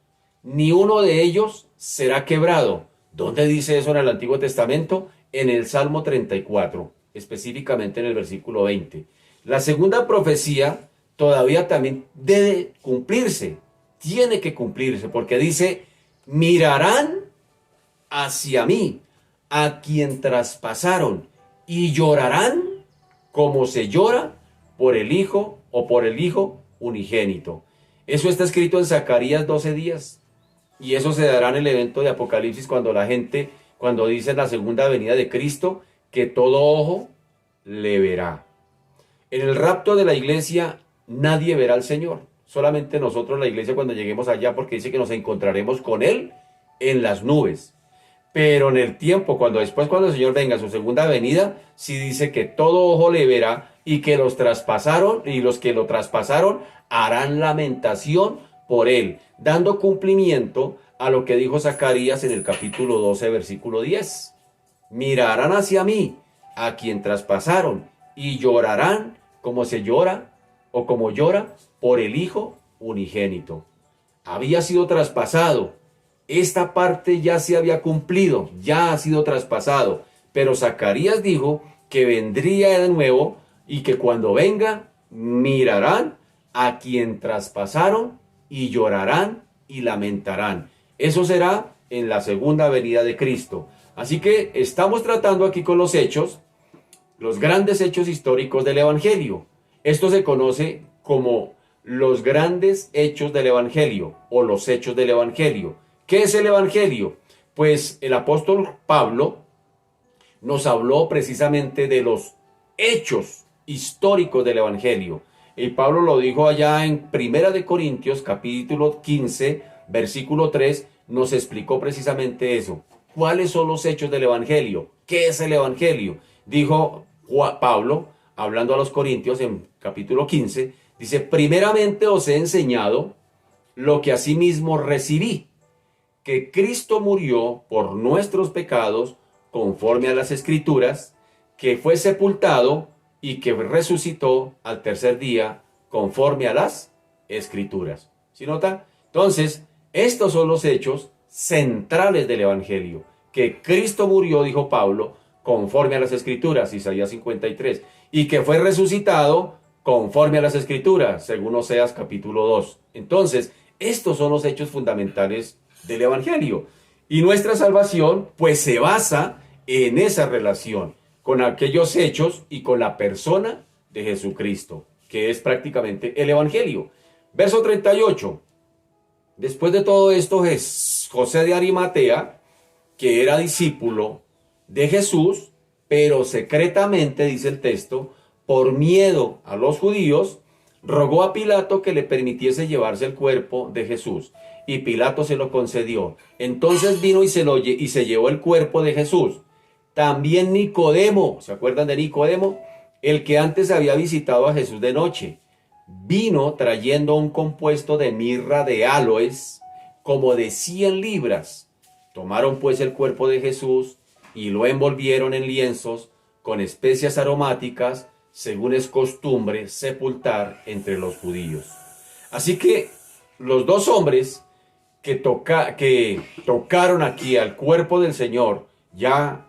ni uno de ellos será quebrado. ¿Dónde dice eso en el Antiguo Testamento? En el Salmo 34, específicamente en el versículo 20. La segunda profecía todavía también debe cumplirse, tiene que cumplirse, porque dice: mirarán hacia mí, a quien traspasaron, y llorarán como se llora por el hijo o por el hijo unigénito. Eso está escrito en Zacarías 12:10. Y eso se dará en el evento de Apocalipsis, cuando dice la segunda venida de Cristo, que todo ojo le verá. En el rapto de la iglesia nadie verá al Señor, solamente nosotros, la iglesia, cuando lleguemos allá, porque dice que nos encontraremos con Él en las nubes. Pero en el tiempo, cuando el Señor venga a su segunda venida, sí dice que todo ojo le verá, y que los traspasaron, y los que lo traspasaron harán lamentación por él, dando cumplimiento a lo que dijo Zacarías en el capítulo 12, versículo 10. Mirarán hacia mí, a quien traspasaron, y llorarán como se llora o como llora por el hijo unigénito. Había sido traspasado. Esta parte ya se había cumplido, ya ha sido traspasado. Pero Zacarías dijo que vendría de nuevo, y que cuando venga mirarán a quien traspasaron y llorarán y lamentarán. Eso será en la segunda venida de Cristo. Así que estamos tratando aquí con los hechos, los grandes hechos históricos del Evangelio. Esto se conoce como los grandes hechos del Evangelio o los hechos del Evangelio. ¿Qué es el Evangelio? Pues el apóstol Pablo nos habló precisamente de los hechos históricos del Evangelio. Y Pablo lo dijo allá en Primera de Corintios, capítulo 15, versículo 3, nos explicó precisamente eso. ¿Cuáles son los hechos del Evangelio? ¿Qué es el Evangelio? Dijo Pablo, hablando a los Corintios en capítulo 15, dice: primeramente os he enseñado lo que asimismo recibí, que Cristo murió por nuestros pecados conforme a las Escrituras, que fue sepultado y que resucitó al tercer día conforme a las Escrituras. ¿Sí nota? Entonces, estos son los hechos centrales del Evangelio. Que Cristo murió, dijo Pablo, conforme a las Escrituras, Isaías 53, y que fue resucitado conforme a las Escrituras, según Oseas capítulo 2. Entonces, estos son los hechos fundamentales del Evangelio. Y nuestra salvación, pues, se basa en esa relación con aquellos hechos y con la persona de Jesucristo, que es prácticamente el Evangelio. Verso 38. Después de todo esto, José de Arimatea, que era discípulo de Jesús, pero secretamente, dice el texto, por miedo a los judíos, rogó a Pilato que le permitiese llevarse el cuerpo de Jesús, y Pilato se lo concedió. Entonces vino y se llevó el cuerpo de Jesús. También Nicodemo, ¿se acuerdan de Nicodemo? el que antes había visitado a Jesús de noche, vino trayendo un compuesto de mirra de áloes como de 100 libras. Tomaron pues el cuerpo de Jesús y lo envolvieron en lienzos con especias aromáticas, según es costumbre sepultar entre los judíos. Así que los dos hombres que tocaron aquí al cuerpo del Señor ya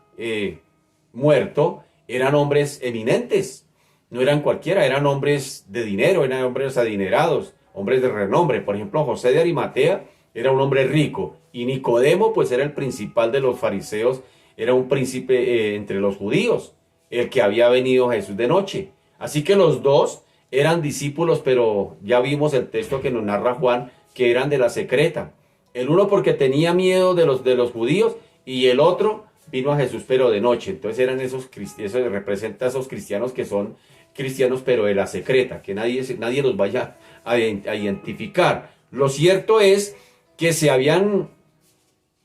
muerto, eran hombres eminentes, no eran cualquiera, eran hombres de dinero, eran hombres adinerados, hombres de renombre. Por ejemplo, José de Arimatea era un hombre rico, y Nicodemo pues era el principal de los fariseos, era un príncipe entre los judíos, el que había venido a Jesús de noche. Así que los dos eran discípulos, pero ya vimos el texto que nos narra Juan, que eran de la secreta. El uno porque tenía miedo de los judíos, y el otro vino a Jesús pero de noche. Entonces eran esos cristianos, eso representa a esos cristianos que son cristianos pero de la secreta, que nadie los vaya a identificar. Lo cierto es que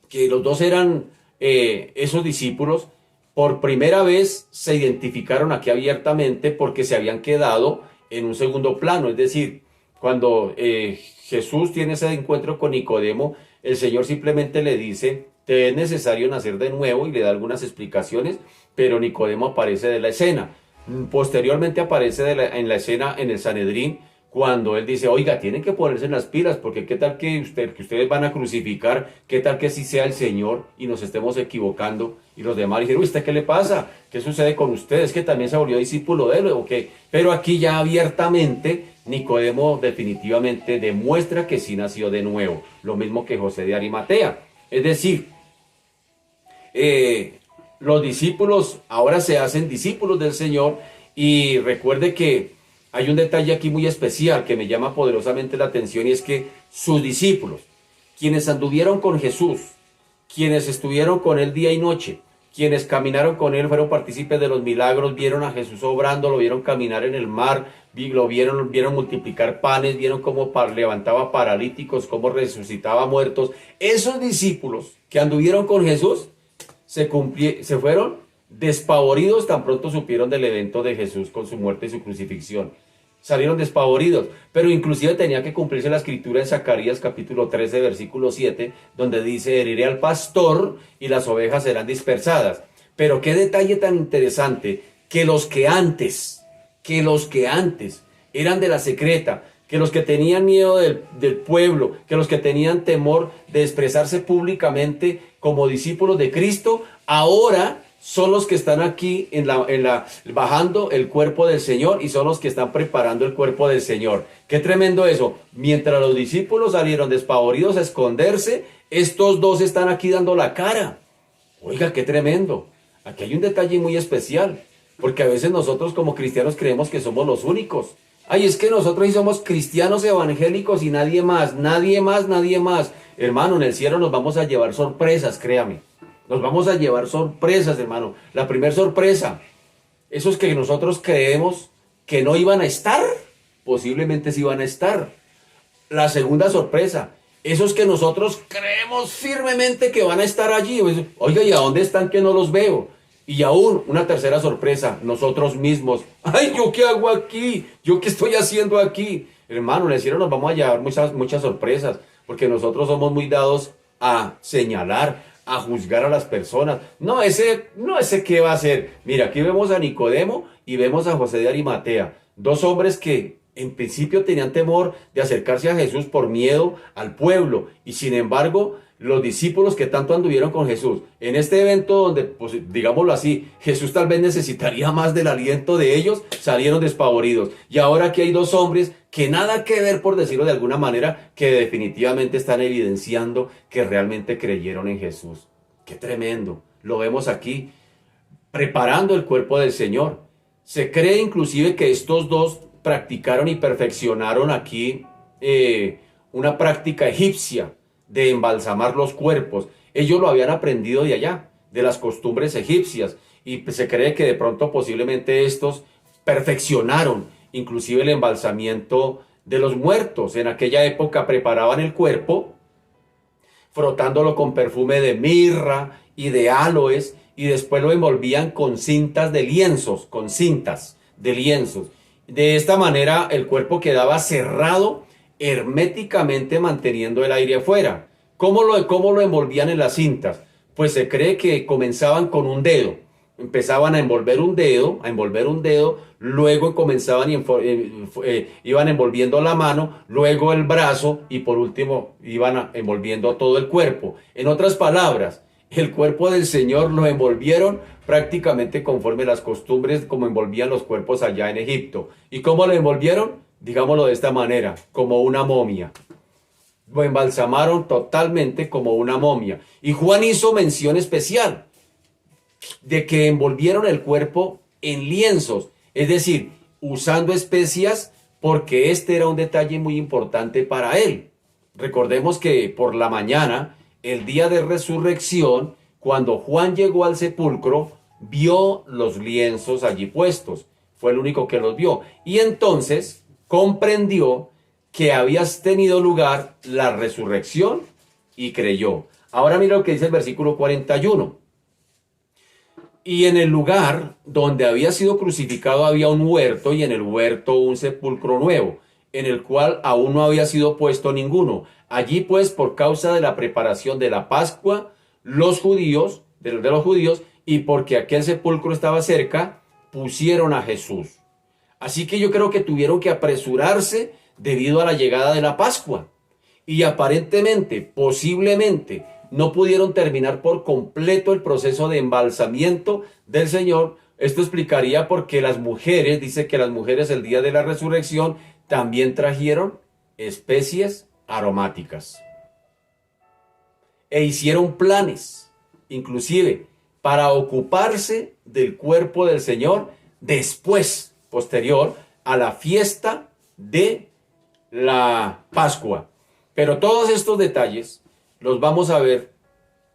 que los dos eran esos discípulos. Por primera vez se identificaron aquí abiertamente porque se habían quedado en un segundo plano. Es decir, cuando Jesús tiene ese encuentro con Nicodemo, el Señor simplemente le dice: te es necesario nacer de nuevo, y le da algunas explicaciones, pero Nicodemo aparece de la escena. Posteriormente aparece en la escena en el Sanedrín, cuando él dice: oiga, tienen que ponerse en las pilas, porque qué tal que ustedes van a crucificar, qué tal que sí sea el Señor y nos estemos equivocando. Y los demás dijeron: ¿usted qué le pasa? ¿Qué sucede con ustedes? ¿Que también se volvió discípulo de él o qué? Pero aquí ya abiertamente Nicodemo definitivamente demuestra que sí nació de nuevo, lo mismo que José de Arimatea. Es decir, los discípulos ahora se hacen discípulos del Señor. Y recuerde que hay un detalle aquí muy especial que me llama poderosamente la atención, y es que sus discípulos, quienes anduvieron con Jesús, quienes estuvieron con él día y noche, quienes caminaron con él, fueron partícipes de los milagros, vieron a Jesús obrando, lo vieron caminar en el mar, lo vieron multiplicar panes, vieron cómo levantaba paralíticos, cómo resucitaba muertos. Esos discípulos que anduvieron con Jesús se fueron despavoridos tan pronto supieron del evento de Jesús con su muerte y su crucifixión. Salieron despavoridos, pero inclusive tenía que cumplirse la escritura en Zacarías capítulo 13 versículo 7, donde dice: heriré al pastor y las ovejas serán dispersadas. Pero qué detalle tan interesante, que los que antes eran de la secreta, que los que tenían miedo del pueblo, que los que tenían temor de expresarse públicamente como discípulos de Cristo, ahora son los que están aquí bajando el cuerpo del Señor, y son los que están preparando el cuerpo del Señor. Qué tremendo eso. Mientras los discípulos salieron despavoridos a esconderse, estos dos están aquí dando la cara. Oiga, qué tremendo. Aquí hay un detalle muy especial, porque a veces nosotros como cristianos creemos que somos los únicos. Ay, es que nosotros sí somos cristianos evangélicos y nadie más, nadie más, nadie más. Hermano, en el cielo nos vamos a llevar sorpresas, créame. Nos vamos a llevar sorpresas, hermano. La primera sorpresa, esos que nosotros creemos que no iban a estar, posiblemente sí van a estar. La segunda sorpresa, esos que nosotros creemos firmemente que van a estar allí. Oiga, ¿y a dónde están que no los veo? Y aún una tercera sorpresa, nosotros mismos. Ay, ¿yo qué hago aquí? ¿Yo qué estoy haciendo aquí? Hermano, en el cielo nos vamos a llevar muchas sorpresas, porque nosotros somos muy dados a señalar, a juzgar a las personas. No, ese qué va a hacer. Mira, aquí vemos a Nicodemo y vemos a José de Arimatea, dos hombres que en principio tenían temor de acercarse a Jesús por miedo al pueblo, y sin embargo los discípulos que tanto anduvieron con Jesús, en este evento donde, pues, digámoslo así, Jesús tal vez necesitaría más del aliento de ellos, salieron despavoridos. Y ahora aquí hay dos hombres que nada que ver, por decirlo de alguna manera, que definitivamente están evidenciando que realmente creyeron en Jesús. ¡Qué tremendo! Lo vemos aquí, preparando el cuerpo del Señor. Se cree inclusive que estos dos practicaron y perfeccionaron aquí una práctica egipcia de embalsamar los cuerpos. Ellos lo habían aprendido de allá, de las costumbres egipcias, y se cree que de pronto posiblemente estos perfeccionaron inclusive el embalsamiento de los muertos. En aquella época preparaban el cuerpo frotándolo con perfume de mirra y de áloes, y después lo envolvían con cintas de lienzos, con cintas de lienzos. De esta manera el cuerpo quedaba cerrado herméticamente manteniendo el aire afuera. ¿Cómo lo envolvían en las cintas? Pues se cree que comenzaban con un dedo. Empezaban a envolver un dedo, luego comenzaban iban envolviendo la mano, luego el brazo y por último iban envolviendo todo el cuerpo. En otras palabras, el cuerpo del Señor lo envolvieron prácticamente conforme las costumbres como envolvían los cuerpos allá en Egipto. ¿Y cómo lo envolvieron? Digámoslo de esta manera, como una momia. Lo embalsamaron totalmente como una momia. Y Juan hizo mención especial de que envolvieron el cuerpo en lienzos, es decir, usando especias, porque este era un detalle muy importante para él. Recordemos que por la mañana, el día de resurrección, cuando Juan llegó al sepulcro, vio los lienzos allí puestos. Fue el único que los vio. Y entonces comprendió que había tenido lugar la resurrección y creyó. Ahora mira lo que dice el versículo 41. Y en el lugar donde había sido crucificado había un huerto, y en el huerto un sepulcro nuevo, en el cual aún no había sido puesto ninguno. Allí pues, por causa de la preparación de la Pascua, los judíos, de los judíos, y porque aquel sepulcro estaba cerca, pusieron a Jesús. Así que yo creo que tuvieron que apresurarse debido a la llegada de la Pascua. Y aparentemente, posiblemente, no pudieron terminar por completo el proceso de embalsamiento del Señor. Esto explicaría por qué las mujeres, dice que las mujeres el día de la resurrección también trajeron especies aromáticas. E hicieron planes, inclusive, para ocuparse del cuerpo del Señor después, posterior a la fiesta de la Pascua. Pero todos estos detalles los vamos a ver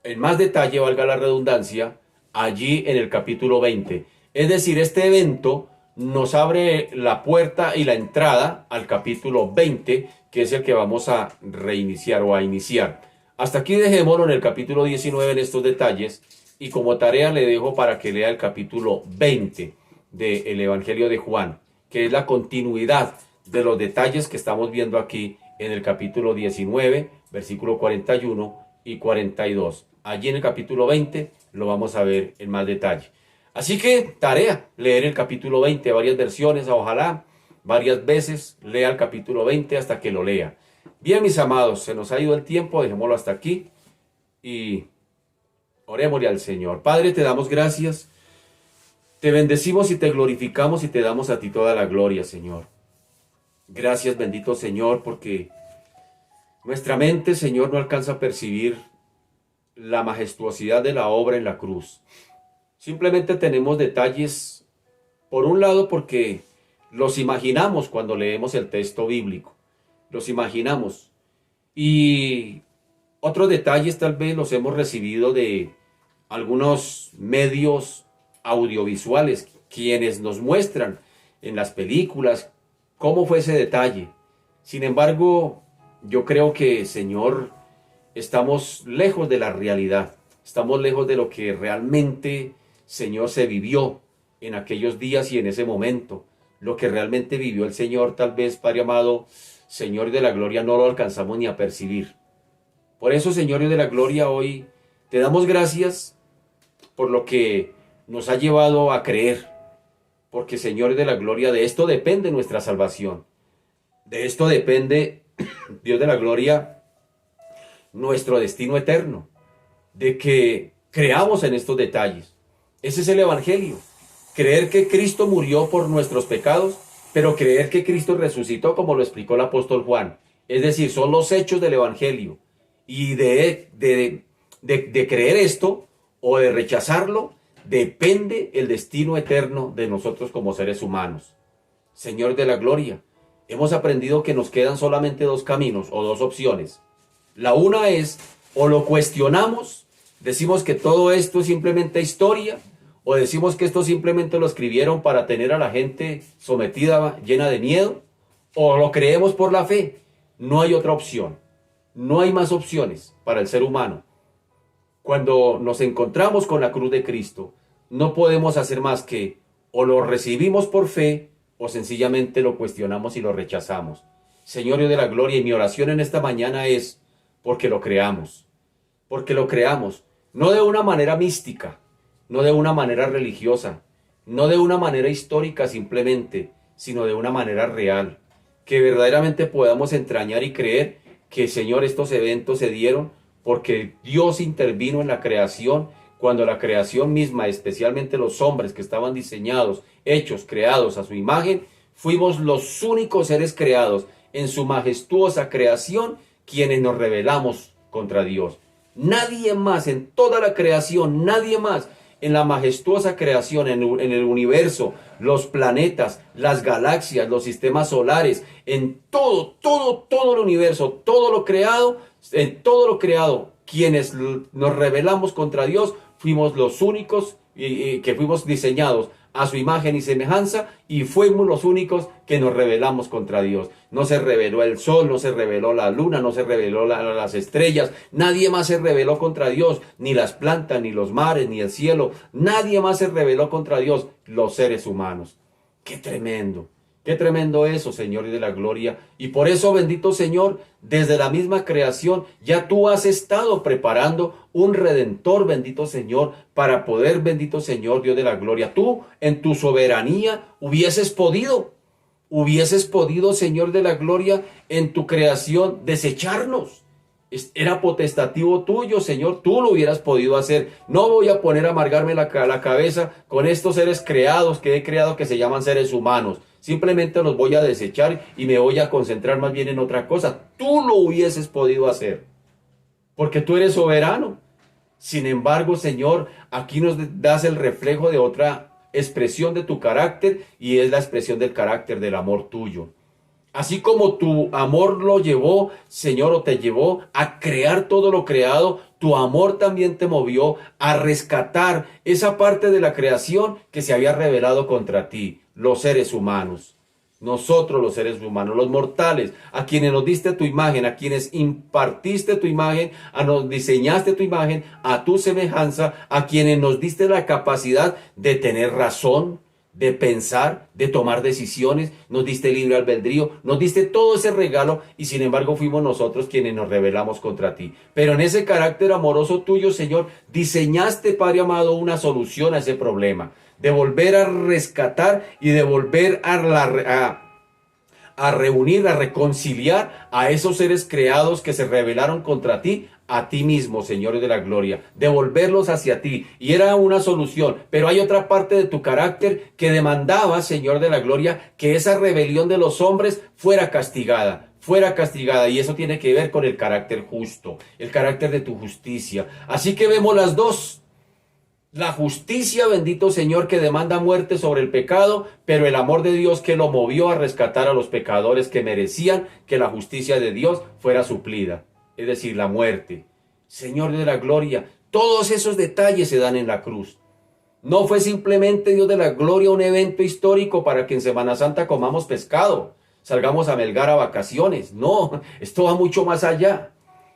en más detalle, valga la redundancia, allí en el capítulo 20. Es decir, este evento nos abre la puerta y la entrada al capítulo 20, que es el que vamos a reiniciar o a iniciar. Hasta aquí dejémoslo en el capítulo 19 en estos detalles, y como tarea le dejo para que lea el capítulo 20 del Evangelio de Juan, que es la continuidad de los detalles que estamos viendo aquí en el capítulo 19, versículo 41 y 42. Allí en el capítulo 20 lo vamos a ver en más detalle. Así que tarea, leer el capítulo 20, varias versiones, ojalá varias veces lea el capítulo 20 hasta que lo lea. Bien, mis amados, se nos ha ido el tiempo, dejémoslo hasta aquí y orémosle al Señor. Padre, te damos gracias, te bendecimos y te glorificamos y te damos a ti toda la gloria, Señor. Gracias, bendito Señor, porque nuestra mente, Señor, no alcanza a percibir la majestuosidad de la obra en la cruz. Simplemente tenemos detalles, por un lado, porque los imaginamos cuando leemos el texto bíblico. Los imaginamos. Y otros detalles tal vez los hemos recibido de algunos medios audiovisuales, quienes nos muestran en las películas cómo fue ese detalle. Sin embargo, yo creo que, Señor, estamos lejos de la realidad. Estamos lejos de lo que realmente, Señor, se vivió en aquellos días y en ese momento. Lo que realmente vivió el Señor, tal vez, Padre amado, Señor de la gloria, no lo alcanzamos ni a percibir. Por eso, Señor de la gloria, hoy te damos gracias por lo que nos ha llevado a creer. Porque, Señor de la gloria, de esto depende nuestra salvación. De esto depende, Dios de la gloria, nuestro destino eterno. De que creamos en estos detalles. Ese es el Evangelio. Creer que Cristo murió por nuestros pecados, pero creer que Cristo resucitó, como lo explicó el apóstol Juan. Es decir, son los hechos del Evangelio. Y de creer esto o de rechazarlo, depende el destino eterno de nosotros como seres humanos. Señor de la gloria, hemos aprendido que nos quedan solamente dos caminos o dos opciones. La una es, o lo cuestionamos, decimos que todo esto es simplemente historia, o decimos que esto simplemente lo escribieron para tener a la gente sometida, llena de miedo, o lo creemos por la fe. No hay otra opción. No hay más opciones para el ser humano. Cuando nos encontramos con la cruz de Cristo, no podemos hacer más que O lo recibimos por fe o sencillamente lo cuestionamos y lo rechazamos. Señor Dios de la gloria, y mi oración en esta mañana es porque lo creamos. Porque lo creamos. No de una manera mística, no de una manera religiosa, no de una manera histórica simplemente, sino de una manera real. Que verdaderamente podamos entrañar y creer que, Señor, estos eventos se dieron porque Dios intervino en la creación, cuando la creación misma, especialmente los hombres que estaban diseñados, hechos, creados a su imagen, fuimos los únicos seres creados en su majestuosa creación quienes nos rebelamos contra Dios. Nadie más en toda la creación, nadie más en la majestuosa creación, en el universo, los planetas, las galaxias, los sistemas solares, en todo el universo, todo lo creado, en todo lo creado, quienes nos rebelamos contra Dios, fuimos los únicos que fuimos diseñados a su imagen y semejanza, y fuimos los únicos que nos rebelamos contra Dios. No se rebeló el sol, no se rebeló la luna, no se rebeló las estrellas, nadie más se rebeló contra Dios, ni las plantas, ni los mares, ni el cielo, nadie más se rebeló contra Dios, los seres humanos. ¡Qué tremendo! Qué tremendo eso, Señor y de la gloria. Y por eso, bendito Señor, desde la misma creación, ya tú has estado preparando un redentor, bendito Señor, para poder, bendito Señor, Dios de la gloria. Tú, en tu soberanía, hubieses podido, Señor de la gloria, en tu creación, desecharnos. Era potestativo tuyo, Señor, tú lo hubieras podido hacer. No voy a poner a amargarme la cabeza con estos seres creados que he creado que se llaman seres humanos. Simplemente los voy a desechar y me voy a concentrar más bien en otra cosa. Tú lo hubieses podido hacer, porque tú eres soberano. Sin embargo, Señor, aquí nos das el reflejo de otra expresión de tu carácter, y es la expresión del carácter del amor tuyo. Así como tu amor lo llevó, Señor, o te llevó a crear todo lo creado, tu amor también te movió a rescatar esa parte de la creación que se había rebelado contra ti, los seres humanos. Nosotros los seres humanos, los mortales, a quienes nos diste tu imagen, a quienes impartiste tu imagen, a nos diseñaste tu imagen, a tu semejanza, a quienes nos diste la capacidad de tener razón, de pensar, de tomar decisiones, nos diste libre albedrío, nos diste todo ese regalo, y sin embargo fuimos nosotros quienes nos rebelamos contra ti. Pero en ese carácter amoroso tuyo, Señor, diseñaste, Padre amado, una solución a ese problema, de volver a rescatar y de volver a reunir, a reconciliar a esos seres creados que se rebelaron contra ti, a ti mismo, Señor de la gloria, devolverlos hacia ti. Y era una solución, pero hay otra parte de tu carácter que demandaba, Señor de la gloria, que esa rebelión de los hombres fuera castigada, y eso tiene que ver con el carácter justo, el carácter de tu justicia. Así que vemos las dos. La justicia, bendito Señor, que demanda muerte sobre el pecado, pero el amor de Dios que lo movió a rescatar a los pecadores que merecían que la justicia de Dios fuera suplida, es decir, la muerte. Señor de la gloria, todos esos detalles se dan en la cruz. No fue simplemente, Dios de la gloria, un evento histórico para que en Semana Santa comamos pescado, salgamos a Melgar a vacaciones. No, esto va mucho más allá.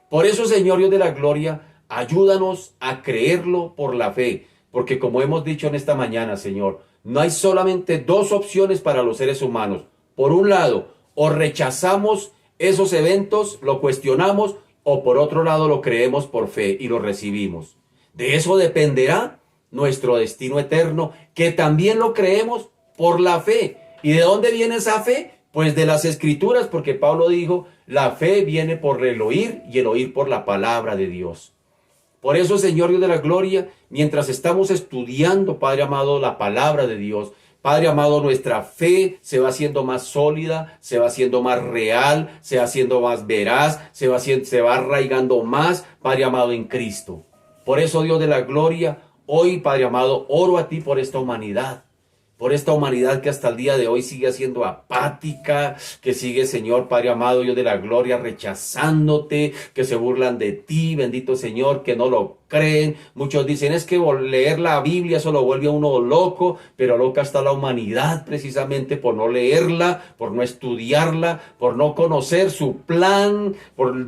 Por eso, Señor Dios de la gloria, ayúdanos a creerlo por la fe, porque como hemos dicho en esta mañana, Señor, no hay solamente dos opciones para los seres humanos. Por un lado, o rechazamos esos eventos, lo cuestionamos, o por otro lado lo creemos por fe y lo recibimos. De eso dependerá nuestro destino eterno, que también lo creemos por la fe. ¿Y de dónde viene esa fe? Pues de las Escrituras, porque Pablo dijo, la fe viene por el oír y el oír por la palabra de Dios. Por eso, Señor Dios de la gloria, mientras estamos estudiando, Padre amado, la palabra de Dios, Padre amado, nuestra fe se va haciendo más sólida, se va haciendo más real, se va haciendo más veraz, se va arraigando más, Padre amado, en Cristo. Por eso, Dios de la gloria, hoy, Padre amado, oro a ti por esta humanidad que hasta el día de hoy sigue siendo apática, que sigue, Señor, Padre amado, Dios de la gloria, rechazándote, que se burlan de ti, bendito Señor, que no lo creen. Muchos dicen, es que leer la Biblia eso lo vuelve a uno loco, pero loca está la humanidad precisamente por no leerla, por no estudiarla, por no conocer su plan,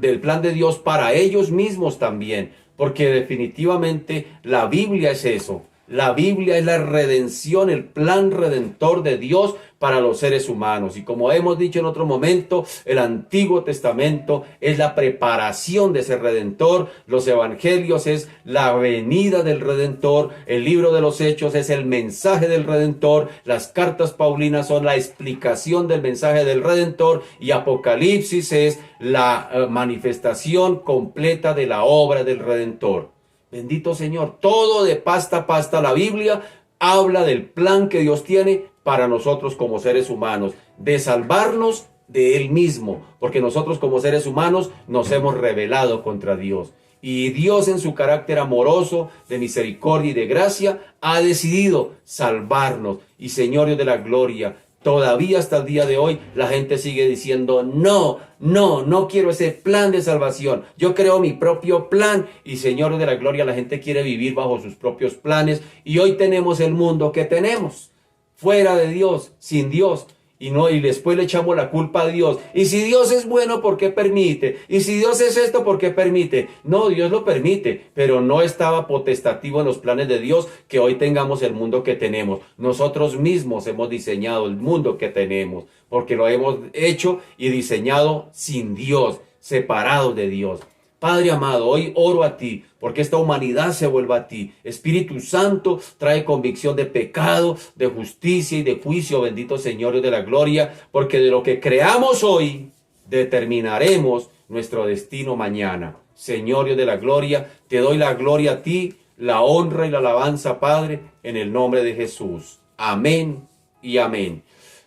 del plan de Dios para ellos mismos también, porque definitivamente la Biblia es eso. La Biblia es la redención, el plan redentor de Dios para los seres humanos. Y como hemos dicho en otro momento, el Antiguo Testamento es la preparación de ese Redentor. Los Evangelios es la venida del Redentor. El libro de los Hechos es el mensaje del Redentor. Las cartas paulinas son la explicación del mensaje del Redentor. Y Apocalipsis es la manifestación completa de la obra del Redentor. Bendito Señor, todo de pasta a pasta la Biblia habla del plan que Dios tiene para nosotros como seres humanos, de salvarnos de Él mismo, porque nosotros como seres humanos nos hemos rebelado contra Dios. Y Dios en su carácter amoroso, de misericordia y de gracia, ha decidido salvarnos. Y Señor Dios de la gloria, todavía hasta el día de hoy la gente sigue diciendo no quiero ese plan de salvación, yo creo mi propio plan. Y Señor de la gloria, la gente quiere vivir bajo sus propios planes y hoy tenemos el mundo que tenemos, fuera de Dios, sin Dios. Y después le echamos la culpa a Dios. Y si Dios es bueno, ¿por qué permite? Y si Dios es esto, ¿por qué permite? No, Dios lo permite, pero no estaba potestativo en los planes de Dios que hoy tengamos el mundo que tenemos. Nosotros mismos hemos diseñado el mundo que tenemos, porque lo hemos hecho y diseñado sin Dios, separados de Dios. Padre amado, hoy oro a ti, porque esta humanidad se vuelva a ti. Espíritu Santo, trae convicción de pecado, de justicia y de juicio, bendito Señor de la gloria, porque de lo que creamos hoy, determinaremos nuestro destino mañana. Señor Dios de la gloria, te doy la gloria a ti, la honra y la alabanza, Padre, en el nombre de Jesús. Amén y amén.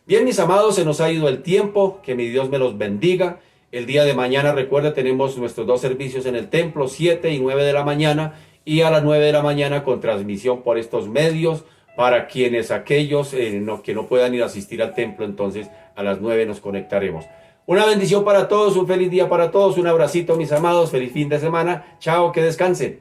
Bien, mis amados, se nos ha ido el tiempo, que mi Dios me los bendiga. El día de mañana, recuerda, tenemos nuestros 2 servicios en el templo, 7 y 9 de la mañana, y a las 9 de la mañana con transmisión por estos medios, para aquellos que no puedan ir a asistir al templo. Entonces a las 9 nos conectaremos. Una bendición para todos, un feliz día para todos, un abracito mis amados, feliz fin de semana, chao, que descansen.